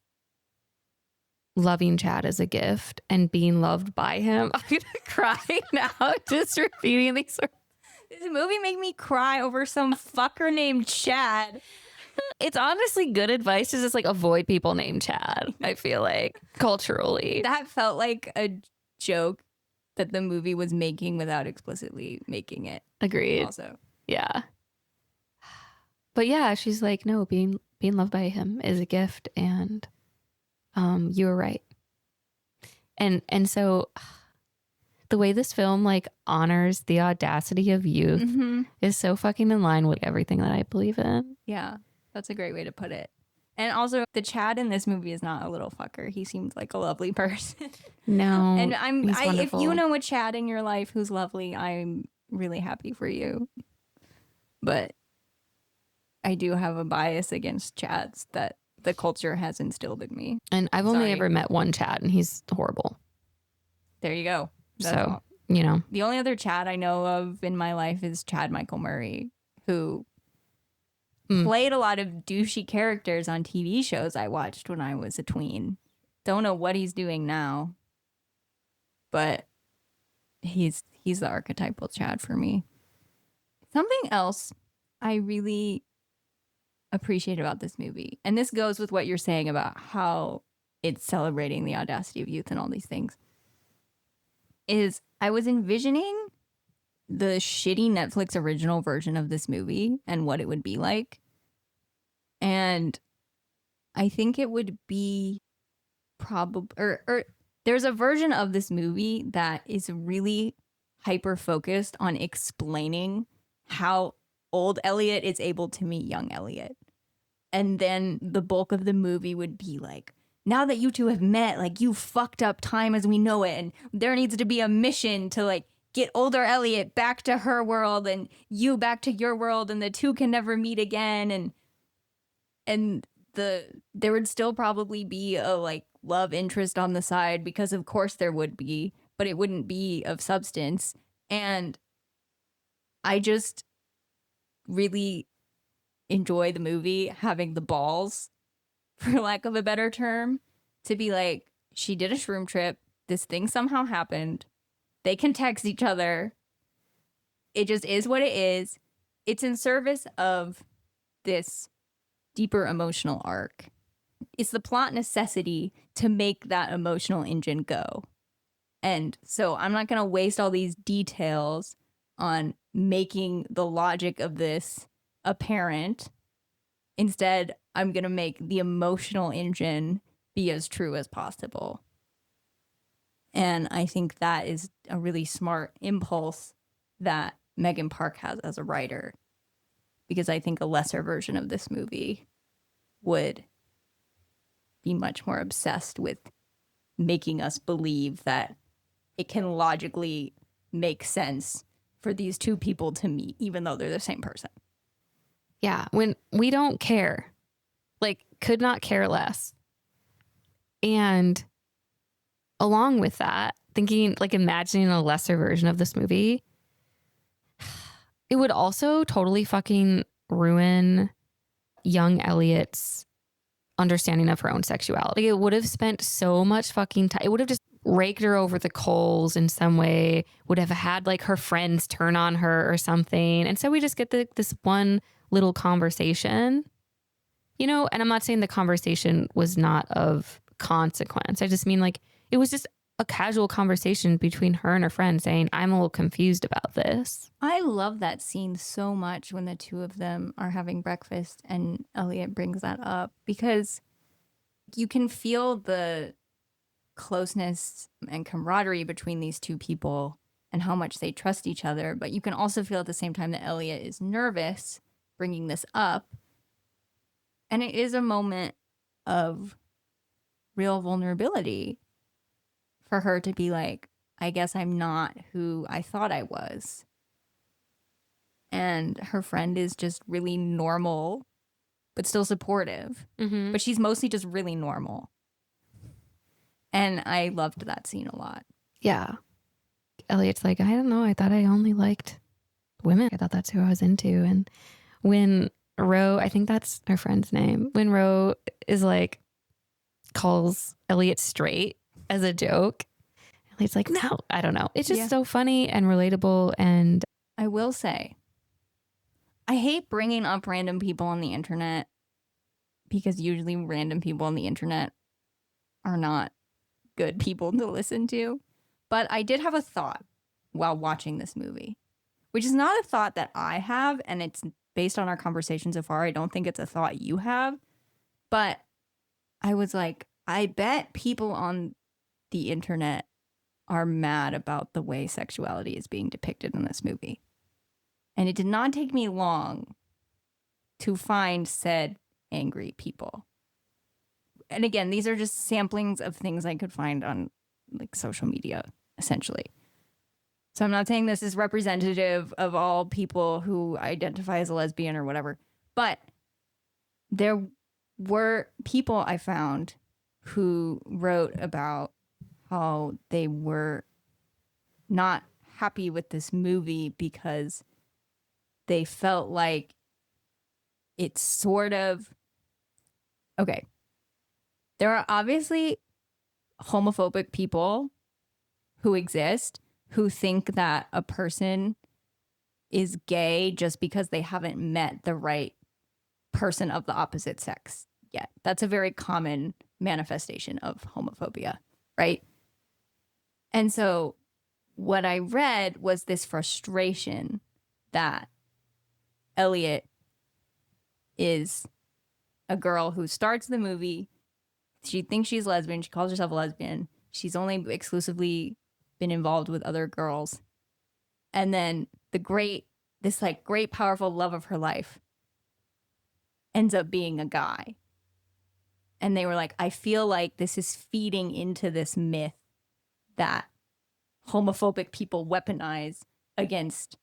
loving Chad is a gift and being loved by him. I'm going to cry now just repeating these words. This movie made me cry over some fucker named Chad. It's honestly good advice to just like avoid people named Chad, I feel like, culturally. That felt like a joke that the movie was making without explicitly making it. Agreed. Also. Yeah. But yeah, she's like, no, being loved by him is a gift, and you were right. And so the way this film like honors the audacity of youth is so fucking in line with everything that I believe in. Yeah, that's a great way to put it. And also, the Chad in this movie is not a little fucker. He seems like a lovely person. No, and if you wonderful. know a Chad in your life who's lovely, I'm really happy for you. But I do have a bias against Chads that the culture has instilled in me. And I've only ever met one Chad, and he's horrible. There you go. So, The only other Chad I know of in my life is Chad Michael Murray, who played a lot of douchey characters on TV shows I watched when I was a tween. Don't know what he's doing now, but he's the archetypal Chad for me. Something else I really appreciate about this movie, and this goes with what you're saying about how it's celebrating the audacity of youth and all these things, is I was envisioning the shitty Netflix original version of this movie and what it would be like. And I think it would be probably, or there's a version of this movie that is really hyper focused on explaining how old Elliot is able to meet young Elliot. And then the bulk of the movie would be like now that you two have met, like, you fucked up time as we know it, and there needs to be a mission to, like, get older Elliot back to her world and you back to your world, and the two can never meet again. And there would still probably be a, like, love interest on the side, because of course there would be, but it wouldn't be of substance. And I just really enjoy the movie having the balls, for lack of a better term, to be like, she did a shroom trip, this thing somehow happened, they can text each other, it just is what it is. It's in service of this deeper emotional arc. It's the plot necessity to make that emotional engine go. And so I'm not going to waste all these details on making the logic of this apparent. Instead, I'm going to make the emotional engine be as true as possible. And I think that is a really smart impulse that Megan Park has as a writer, because I think a lesser version of this movie would be much more obsessed with making us believe that it can logically make sense for these two people to meet, even though they're the same person. Yeah, when we don't care, like, could not care less. And along with that, thinking, like, imagining a lesser version of this movie, it would also totally fucking ruin young Elliot's understanding of her own sexuality. It would have spent so much fucking time. It would have just raked her over the coals in some way, would have had, like, her friends turn on her or something. And so we just get this one little conversation, you know, and I'm not saying the conversation was not of consequence. I just mean, like, it was just a casual conversation between her and her friend saying, I'm a little confused about this. I love that scene so much when the two of them are having breakfast and Elliot brings that up, because you can feel the closeness and camaraderie between these two people and how much they trust each other. But you can also feel at the same time that Elliot is nervous bringing this up. And it is a moment of real vulnerability for her to be like, I guess I'm not who I thought I was. And her friend is just really normal, but still supportive. Mm-hmm. But she's mostly just really normal. And I loved that scene a lot. Yeah. Elliot's like, I don't know. I thought I only liked women. I thought that's who I was into. And when Ro, I think that's her friend's name, when Ro is like, calls Elliot straight as a joke, Elliot's like, no, I don't know. It's just so funny and relatable. And I will say, I hate bringing up random people on the internet, because usually random people on the internet are not good people to listen to. But I did have a thought while watching this movie, which is not a thought that I have, and it's based on our conversation so far. I don't think it's a thought you have, but I was like, I bet people on the internet are mad about the way sexuality is being depicted in this movie. And it did not take me long to find said angry people. And again, these are just samplings of things I could find on, like, social media, essentially. So I'm not saying this is representative of all people who identify as a lesbian or whatever, but there were people I found who wrote about how they were not happy with this movie because they felt like it's sort of, okay, there are obviously homophobic people who exist who think that a person is gay just because they haven't met the right person of the opposite sex yet. That's a very common manifestation of homophobia, right? And so what I read was this frustration that Elliot is a girl who starts the movie. She thinks she's lesbian. She calls herself a lesbian. She's only exclusively been involved with other girls. And then this great, powerful love of her life ends up being a guy. And they were like, I feel like this is feeding into this myth that homophobic people weaponize against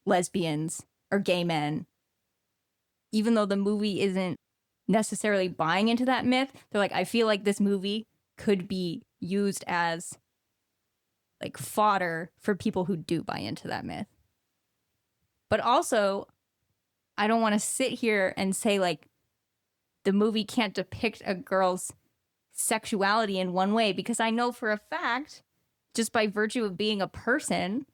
lesbians or gay men. Even though the movie isn't necessarily buying into that myth, they're like, I feel like this movie could be used as like fodder for people who do buy into that myth. But also, I don't want to sit here and say like the movie can't depict a girl's sexuality in one way, because I know for a fact, just by virtue of being a person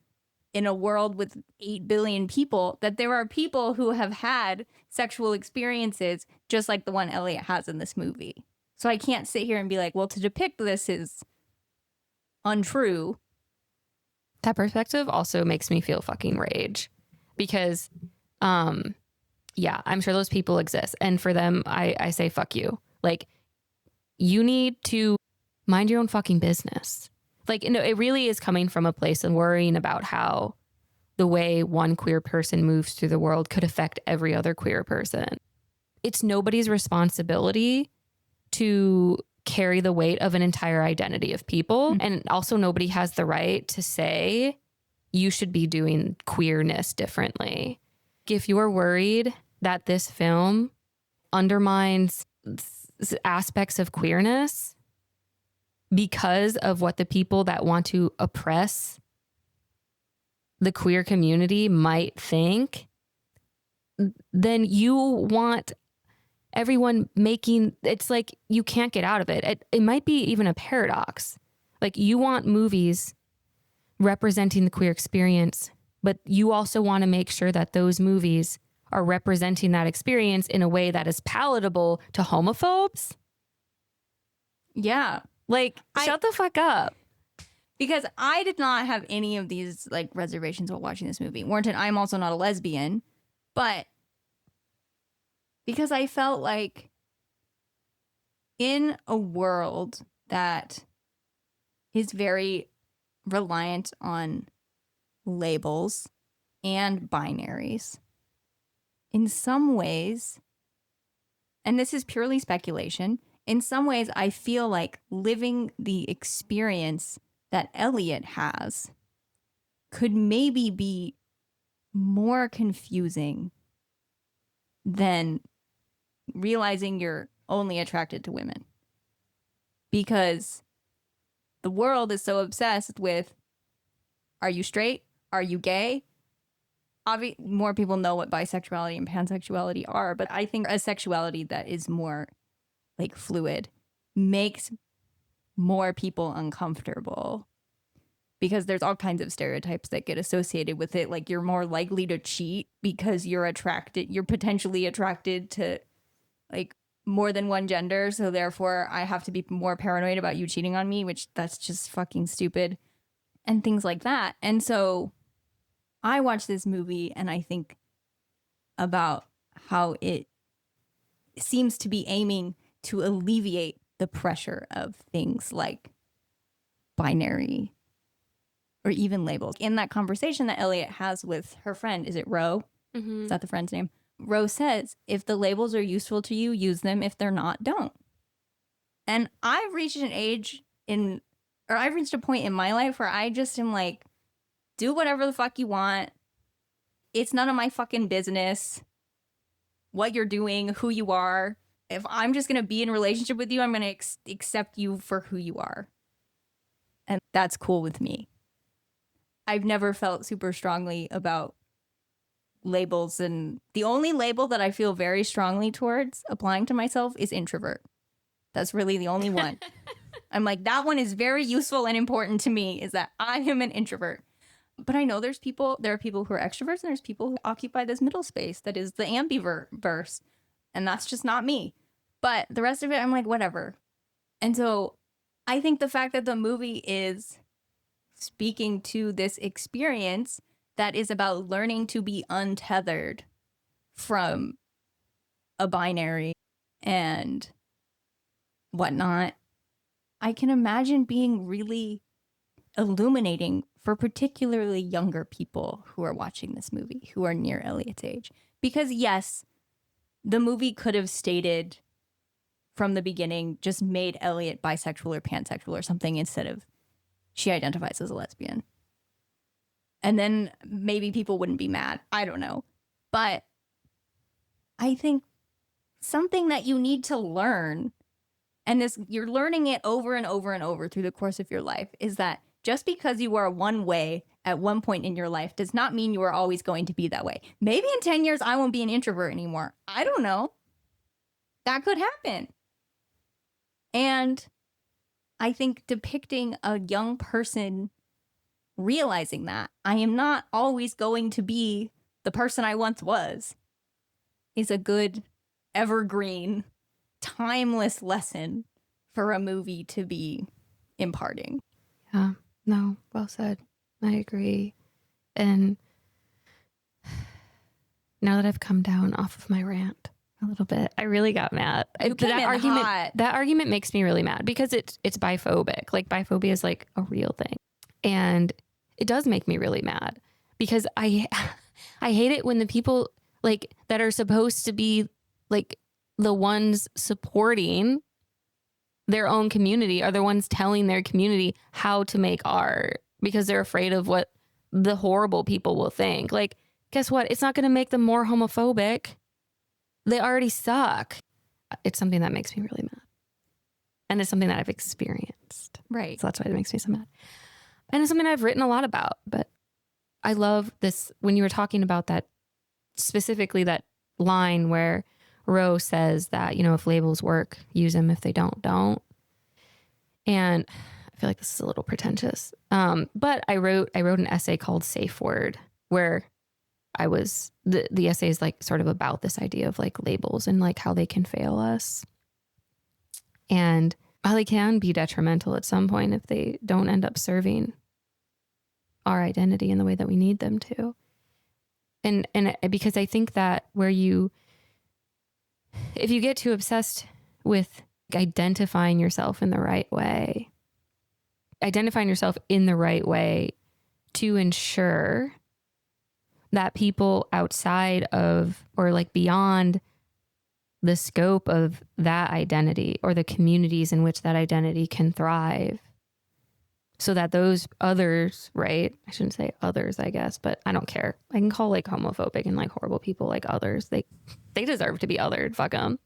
in a world with 8 billion people, that there are people who have had sexual experiences just like the one Elliot has in this movie. So I can't sit here and be like, well, to depict this is untrue. That perspective also makes me feel fucking rage because, yeah, I'm sure those people exist. And for them, I say, fuck you. Like, you need to mind your own fucking business. Like, no, it really is coming from a place of worrying about how the way one queer person moves through the world could affect every other queer person. It's nobody's responsibility to carry the weight of an entire identity of people. And also nobody has the right to say you should be doing queerness differently. If you're worried that this film undermines aspects of queerness because of what the people that want to oppress the queer community might think, then you want everyone making, it's like you can't get out of it. It might be even a paradox. Like, you want movies representing the queer experience, but you also want to make sure that those movies are representing that experience in a way that is palatable to homophobes. Yeah. Like, shut the fuck up. Because I did not have any of these like reservations while watching this movie. Warrington, I'm also not a lesbian, but because I felt like in a world that is very reliant on labels and binaries, in some ways, and this is purely speculation, in some ways I feel like living the experience that Elliot has could maybe be more confusing than realizing you're only attracted to women. Because the world is so obsessed with, are you straight? Are you gay? More people know what bisexuality and pansexuality are, but I think a sexuality that is more like fluid makes more people uncomfortable, because there's all kinds of stereotypes that get associated with it. Like, you're more likely to cheat because you're potentially attracted to like more than one gender. So therefore I have to be more paranoid about you cheating on me, which that's just fucking stupid, and things like that. And so I watch this movie and I think about how it seems to be aiming to alleviate the pressure of things like binary or even labels. In that conversation that Elliot has with her friend, is it Ro? Is that the friend's name? Ro says, if the labels are useful to you, use them. If they're not, don't. And I've reached I've reached a point in my life where I just am like, do whatever the fuck you want. It's none of my fucking business what you're doing, who you are. If I'm just going to be in a relationship with you, I'm going to accept you for who you are. And that's cool with me. I've never felt super strongly about labels, and the only label that I feel very strongly towards applying to myself is introvert. That's really the only one. I'm like, that one is very useful and important to me, is that I am an introvert. But I know there are people who are extroverts, and there's people who occupy this middle space that is the ambiverse. And that's just not me. But the rest of it, I'm like, whatever. And so I think the fact that the movie is speaking to this experience that is about learning to be untethered from a binary and whatnot, I can imagine being really illuminating for particularly younger people who are watching this movie, who are near Elliot's age. Because yes, the movie could have stated from the beginning just made Elliot bisexual or pansexual or something instead of she identifies as a lesbian. And then maybe people wouldn't be mad. I don't know. But I think something that you need to learn, and this you're learning it over and over and over through the course of your life, is that just because you are one way at one point in your life does not mean you are always going to be that way. Maybe in 10 years, I won't be an introvert anymore. I don't know. That could happen. And I think depicting a young person realizing that I am not always going to be the person I once was is a good, evergreen, timeless lesson for a movie to be imparting. Yeah, no, well said. I agree. And now that I've come down off of my rant a little bit, I really got mad. That argument makes me really mad because it's biphobic. Like biphobia is like a real thing. And it does make me really mad because I hate it when the people like that are supposed to be like the ones supporting their own community are the ones telling their community how to make art because they're afraid of what the horrible people will think. Like, guess what? It's not going to make them more homophobic. They already suck. It's something that makes me really mad. And it's something that I've experienced. Right. So that's why it makes me so mad. And it's something I've written a lot about. But I love this, when you were talking about that, specifically that line where Rose says that, you know, if labels work, use them. If they don't. And I feel like this is a little pretentious. But I wrote an essay called Safe Word, where I was, the essay is like sort of about this idea of like labels and like how they can fail us and how they can be detrimental at some point if they don't end up serving our identity in the way that we need them to. And because I think that if you get too obsessed with identifying yourself in the right way to ensure that people outside of or like beyond the scope of that identity or the communities in which that identity can thrive so that those others, right? I shouldn't say others, I guess, but I don't care. I can call like homophobic and like horrible people like others. They deserve to be othered. Fuck them.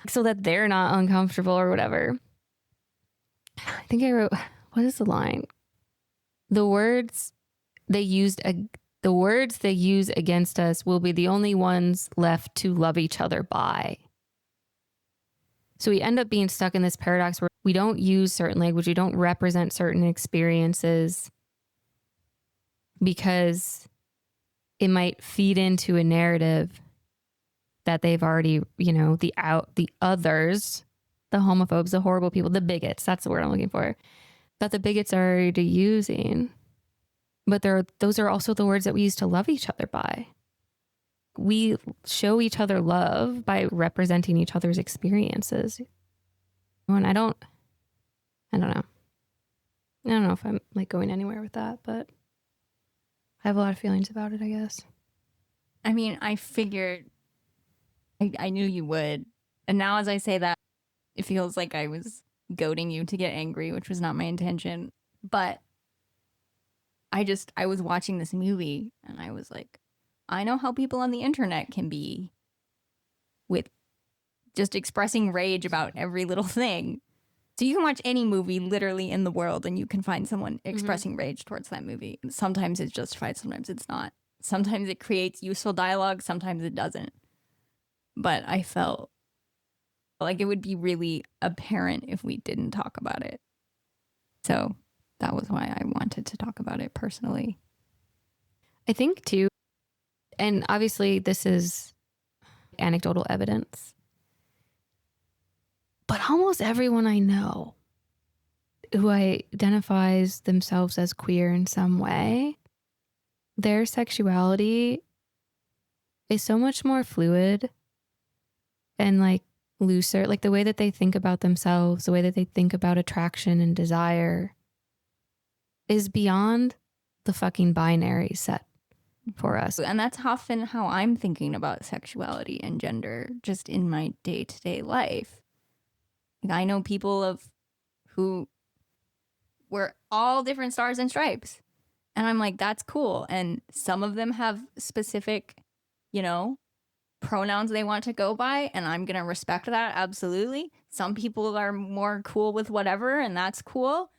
So that they're not uncomfortable or whatever. I think I wrote, what is the line? The words they use against us will be the only ones left to love each other by. So we end up being stuck in this paradox where we don't use certain language, we don't represent certain experiences because it might feed into a narrative that they've already, you know, the others, the homophobes, the horrible people, the bigots, that's the word I'm looking for, that the bigots are already using. But those are also the words that we use to love each other by. We show each other love by representing each other's experiences. And I don't know. I don't know if I'm like going anywhere with that, but I have a lot of feelings about it, I guess. I mean, I figured I knew you would. And now as I say that, it feels like I was goading you to get angry, which was not my intention. But I was watching this movie and I was like, I know how people on the internet can be with just expressing rage about every little thing. So you can watch any movie literally in the world and you can find someone expressing rage towards that movie. Sometimes it's justified, sometimes it's not. Sometimes it creates useful dialogue, sometimes it doesn't. But I felt like it would be really apparent if we didn't talk about it. So that was why I wanted to talk about it personally. I think too, and obviously this is anecdotal evidence, but almost everyone I know who identifies themselves as queer in some way, their sexuality is so much more fluid and like looser, like the way that they think about themselves, the way that they think about attraction and desire is beyond the fucking binary set for us. And that's often how I'm thinking about sexuality and gender just in my day-to-day life. I know people who were all different stars and stripes. And I'm like, that's cool. And some of them have specific, pronouns they want to go by, and I'm going to respect that. Absolutely. Some people are more cool with whatever, and that's cool.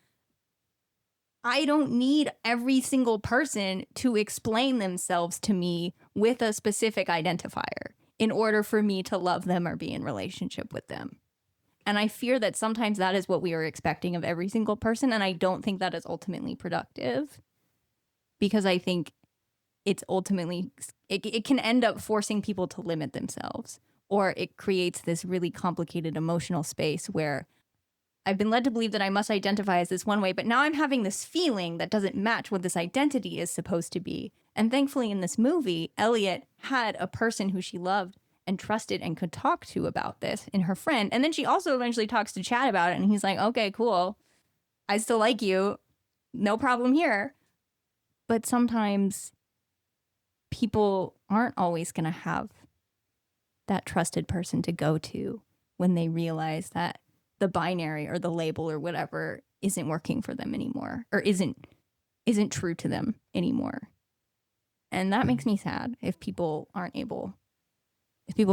I don't need every single person to explain themselves to me with a specific identifier in order for me to love them or be in relationship with them. And I fear that sometimes that is what we are expecting of every single person. And I don't think that is ultimately productive, because I think it's ultimately, it can end up forcing people to limit themselves, or it creates this really complicated emotional space where I've been led to believe that I must identify as this one way, but now I'm having this feeling that doesn't match what this identity is supposed to be. And thankfully in this movie, Elliot had a person who she loved and trusted and could talk to about this in her friend. And then she also eventually talks to Chad about it, and he's like, okay, cool. I still like you. No problem here. But sometimes people aren't always going to have that trusted person to go to when they realize that the binary or the label or whatever isn't working for them anymore, or isn't true to them anymore. And that makes me sad if people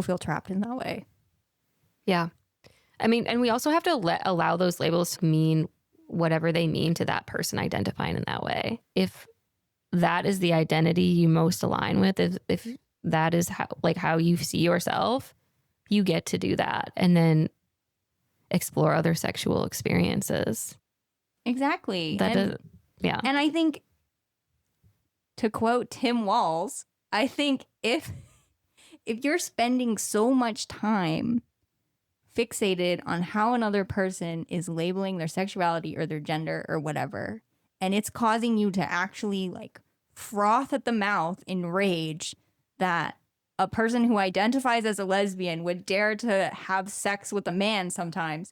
feel trapped in that way. Yeah. I mean, and we also have to allow those labels to mean whatever they mean to that person identifying in that way. If that is the identity you most align with, if that is how you see yourself, you get to do that and then explore other sexual experiences. Exactly. Yeah. And I think, to quote Tim Walz, I think if you're spending so much time fixated on how another person is labeling their sexuality or their gender or whatever, and it's causing you to actually froth at the mouth in rage that a person who identifies as a lesbian would dare to have sex with a man sometimes,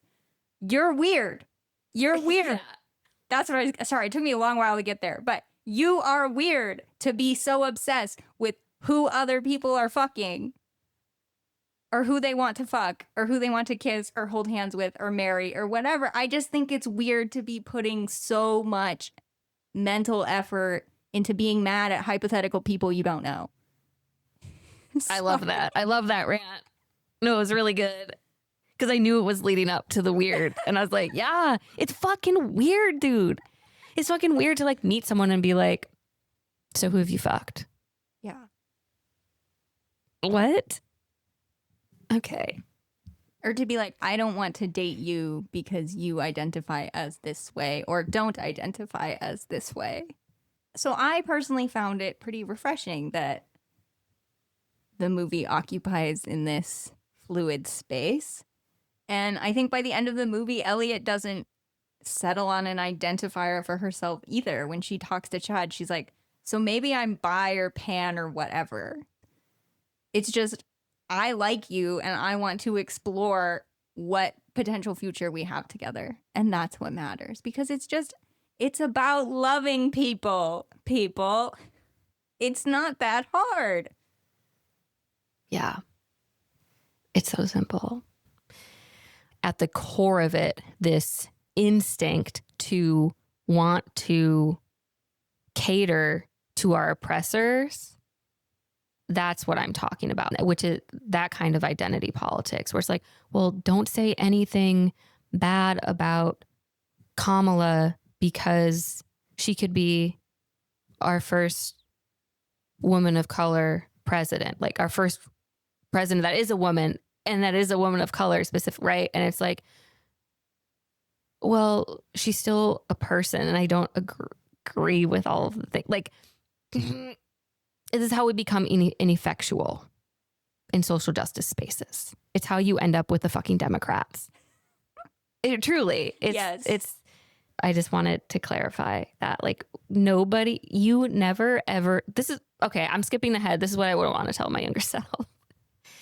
you're weird. You're weird. Yeah. That's what sorry, it took me a long while to get there, but you are weird to be so obsessed with who other people are fucking, or who they want to fuck, or who they want to kiss or hold hands with or marry or whatever. I just think it's weird to be putting so much mental effort into being mad at hypothetical people you don't know. I love that. I love that rant. No, it was really good. Because I knew it was leading up to the weird. And I was like, yeah, it's fucking weird, dude. It's fucking weird to meet someone and be like, so who have you fucked? Yeah. What? Okay. Or to be like, I don't want to date you because you identify as this way, or don't identify as this way. So I personally found it pretty refreshing that the movie occupies in this fluid space. And I think by the end of the movie, Elliot doesn't settle on an identifier for herself either. When she talks to Chad, she's like, so maybe I'm bi or pan or whatever. It's just, I like you and I want to explore what potential future we have together. And that's what matters, because it's about loving people. It's not that hard. Yeah. It's so simple. At the core of it, this instinct to want to cater to our oppressors, that's what I'm talking about, which is that kind of identity politics where it's like, well, don't say anything bad about Kamala because she could be our first woman of color president, like our first president that is a woman, and that is a woman of color specific, right? And it's like, well, she's still a person, and I don't agree with all of the things. Like, this is how we become ineffectual in social justice spaces. It's how you end up with the fucking Democrats. Truly, it's. I just wanted to clarify that, you never ever. This is okay. I'm skipping ahead. This is what I would want to tell my younger self.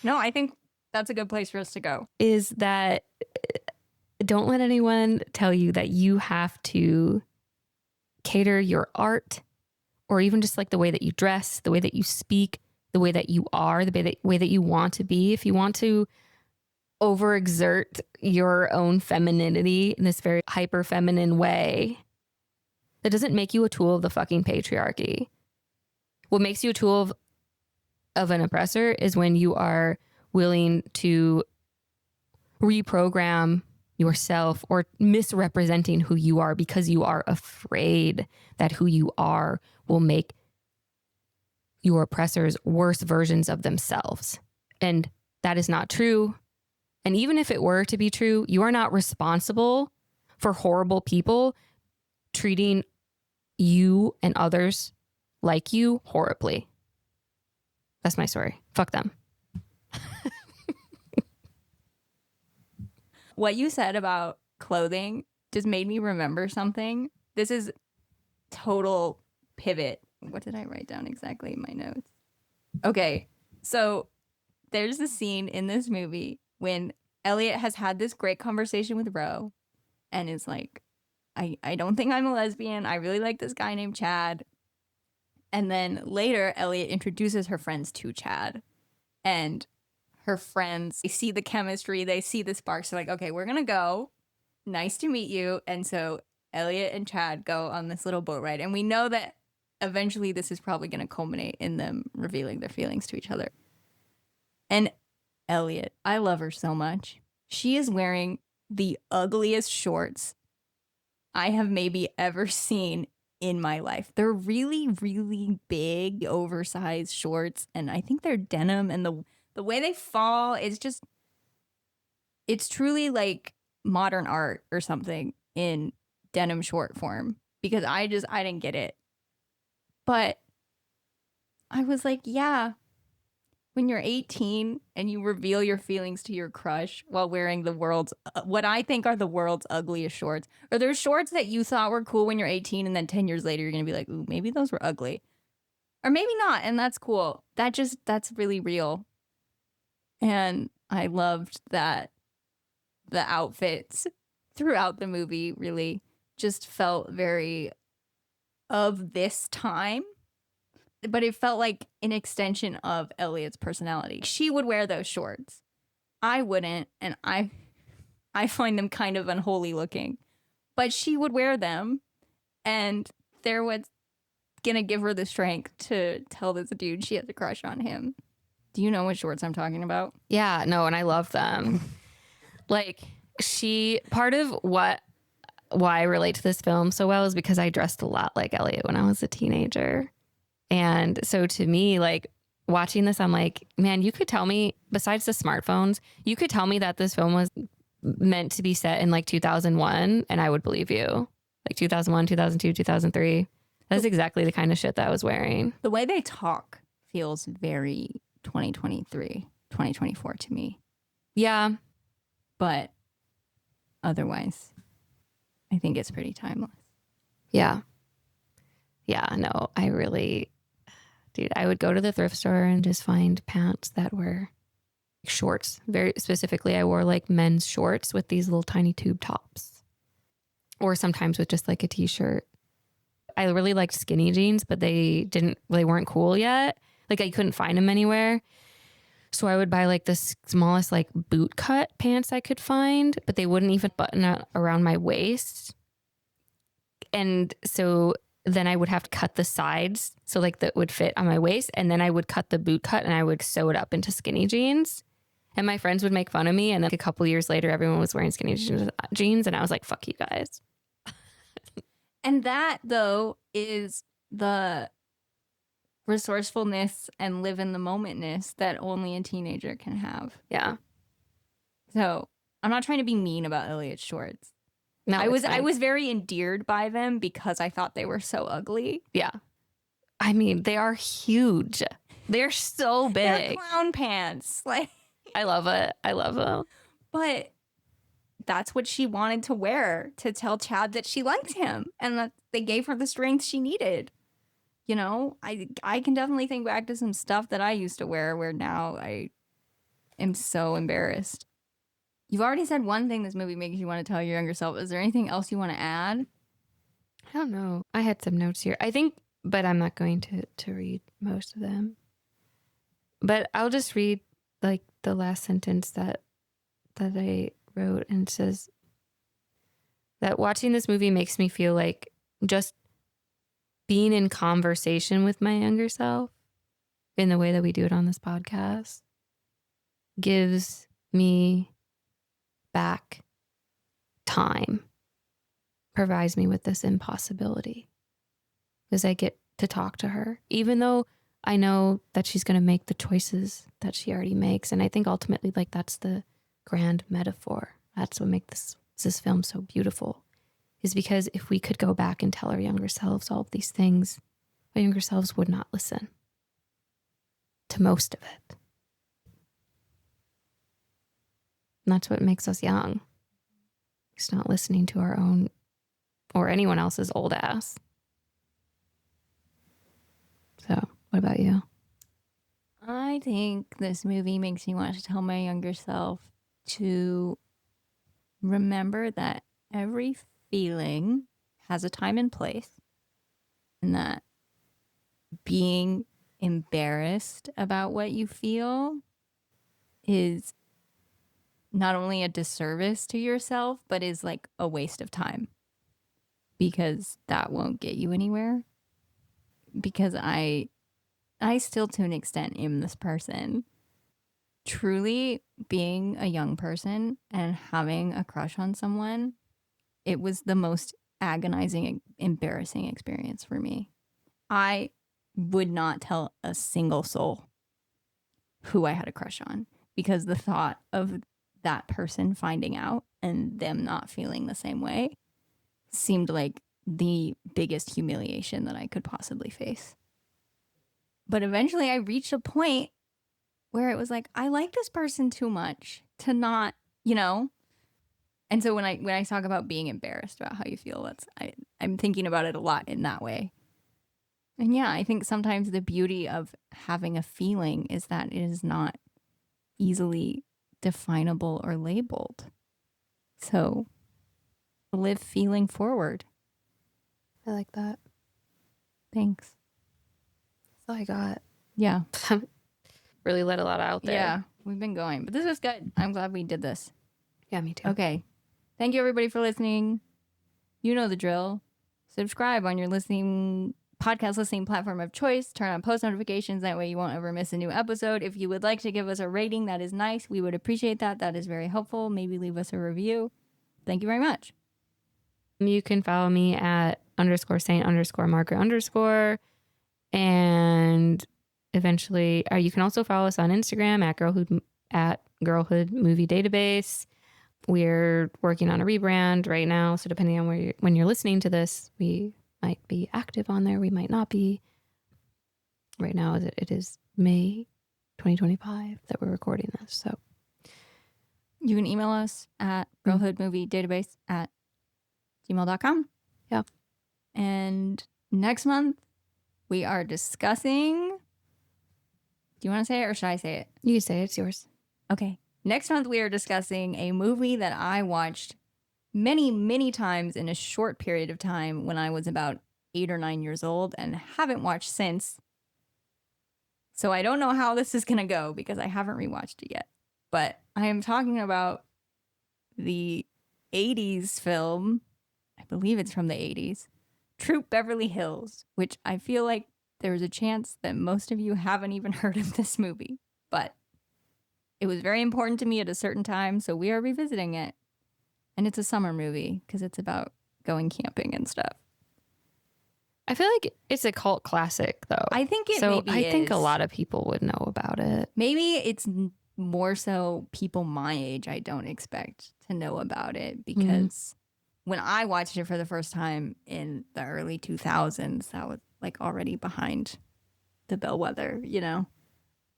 No, I think that's a good place for us to go. Is that don't let anyone tell you that you have to cater your art, or even just the way that you dress, the way that you speak, the way that you are, the way that you want to be. If you want to overexert your own femininity in this very hyper feminine way, that doesn't make you a tool of the fucking patriarchy. What makes you a tool of an oppressor is when you are willing to reprogram yourself or misrepresenting who you are because you are afraid that who you are will make your oppressors worse versions of themselves. And that is not true. And even if it were to be true, you are not responsible for horrible people treating you and others like you horribly. That's my story. Fuck them. What you said about clothing just made me remember something. This is total pivot. What did I write down exactly in my notes? Okay, so there's a scene in this movie when Elliot has had this great conversation with Ro and is like, I don't think I'm a lesbian. I really like this guy named Chad. And then later, Elliot introduces her friends to Chad. And her friends, they see the chemistry, they see the sparks. They're like, okay, we're going to go. Nice to meet you. And so Elliot and Chad go on this little boat ride. And we know that eventually this is probably going to culminate in them revealing their feelings to each other. And Elliot, I love her so much. She is wearing the ugliest shorts I have maybe ever seen in my life. They're really, really big, oversized shorts. And I think they're denim. And the way they fall is just, it's truly like modern art or something in denim short form. Because I didn't get it. But I was like, yeah, when you're 18 and you reveal your feelings to your crush while wearing the world's, what I think are the world's ugliest shorts, or there's shorts that you thought were cool when you're 18 and then 10 years later you're going to be like, ooh, maybe those were ugly. Or maybe not, and that's cool. That's really real. And I loved that the outfits throughout the movie really just felt very of this time. But it felt like an extension of Elliot's personality. She would wear those shorts. I wouldn't, and I find them kind of unholy looking. But she would wear them, and they're what's gonna give her the strength to tell this dude she has a crush on him. Do you know what shorts I'm talking about? Yeah, no, and I love them. Like, part of why I relate to this film so well is because I dressed a lot like Elliot when I was a teenager. And so to me, like, watching this, I'm like, man, you could tell me, besides the smartphones, you could tell me that this film was meant to be set in like 2001 and I would believe you. Like 2001, 2002, 2003. That's exactly the kind of shit that I was wearing. The way they talk feels very 2023, 2024 to me. Yeah. But otherwise, I think it's pretty timeless. Yeah. Yeah, no, dude, I would go to the thrift store and just find pants that were shorts. Very specifically, I wore like men's shorts with these little tiny tube tops. Or sometimes with just like a t-shirt. I really liked skinny jeans, but they weren't cool yet. Like I couldn't find them anywhere. So I would buy like the smallest like boot cut pants I could find, but they wouldn't even button up around my waist. And so then I would have to cut the sides so like that would fit on my waist. And then I would cut the boot cut and I would sew it up into skinny jeans. And my friends would make fun of me. And then a couple years later, everyone was wearing skinny jeans. And I was like, fuck you guys. And that, though, is the resourcefulness and live in the momentness that only a teenager can have. Yeah. So I'm not trying to be mean about Elliot's shorts. No, I was very endeared by them because I thought they were so ugly. Yeah. I mean, they are huge. They're so big. They're clown pants. Like, I love it. I love them. But that's what she wanted to wear to tell Chad that she liked him and that they gave her the strength she needed. You know, I can definitely think back to some stuff that I used to wear where now I am so embarrassed. You've already said one thing this movie makes you want to tell your younger self. Is there anything else you want to add? I don't know. I had some notes here. I think, but I'm not going to read most of them. But I'll just read like the last sentence that that I wrote, and it says that watching this movie makes me feel like just being in conversation with my younger self in the way that we do it on this podcast gives me back time, provides me with this impossibility, because I get to talk to her, even though I know that she's going to make the choices that she already makes. And I think ultimately, like, that's the grand metaphor. That's what makes this film so beautiful, is because if we could go back and tell our younger selves all of these things, our younger selves would not listen to most of it. And that's what makes us young. It's not listening to our own or anyone else's old ass. So, what about you? I think this movie makes me want to tell my younger self to remember that every feeling has a time and place, and that being embarrassed about what you feel is not only a disservice to yourself, but is like a waste of time, because that won't get you anywhere. Because I still to an extent am this person. Truly being a young person and having a crush on someone, it was the most agonizing, embarrassing experience for me. I would not tell a single soul who I had a crush on, because the thought of that person finding out and them not feeling the same way seemed like the biggest humiliation that I could possibly face. But eventually I reached a point where it was like, I like this person too much to not, you know? And so when I talk about being embarrassed about how you feel, I'm thinking about it a lot in that way. And yeah, I think sometimes the beauty of having a feeling is that it is not easily definable or labeled. So live feeling forward. I like that. Thanks. That's all I got. Yeah. Really let a lot out there. Yeah, we've been going, but this was good. I'm glad we did this. Yeah, me too. Okay. Thank you everybody for listening. You know the drill. Subscribe on your podcast listening platform of choice. Turn on post notifications. That way you won't ever miss a new episode. If you would like to give us a rating, that is nice. We would appreciate that. That is very helpful. Maybe leave us a review. Thank you very much. You can follow me at _Saint_Margaret_. And eventually, you can also follow us on Instagram at Girlhood Movie Database. We're working on a rebrand right now, so depending on when you're listening to this, we might be active on there. We might not be. Right now, it is May 2025 that we're recording this. So you can email us at girlhoodmoviedatabase@gmail.com. Yeah. And next month, we are discussing... Do you want to say it or should I say it? You can say it. It's yours. Okay. Next month, we are discussing a movie that I watched many, many times in a short period of time when I was about 8 or 9 years old and haven't watched since. So I don't know how this is going to go because I haven't rewatched it yet. But I am talking about the 80s film. I believe it's from the 80s. Troop Beverly Hills, which I feel like there's a chance that most of you haven't even heard of this movie. But it was very important to me at a certain time, so we are revisiting it. And it's a summer movie because it's about going camping and stuff. I feel like it's a cult classic, though. I think it so maybe I is. think a lot of people would know about it. Maybe it's more so people my age I don't expect to know about it because when I watched it for the first time in the early 2000s, that was like already behind the bellwether, you know?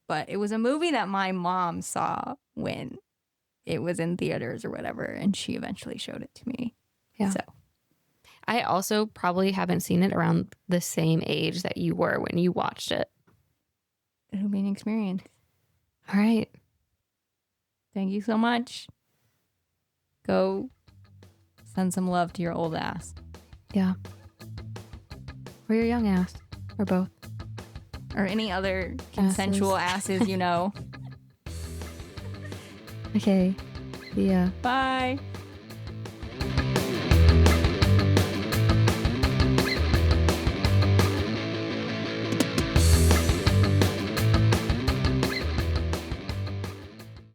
But it was a movie that my mom saw when it was in theaters or whatever, and she eventually showed it to me. Yeah. So I also probably haven't seen it around the same age that you were when you watched it. it'll be an experience. All right. Thank you so much. Go send some love to your old ass. Yeah. Or your young ass. Or both. Or any other consensual asses you know. Okay. See ya. Bye.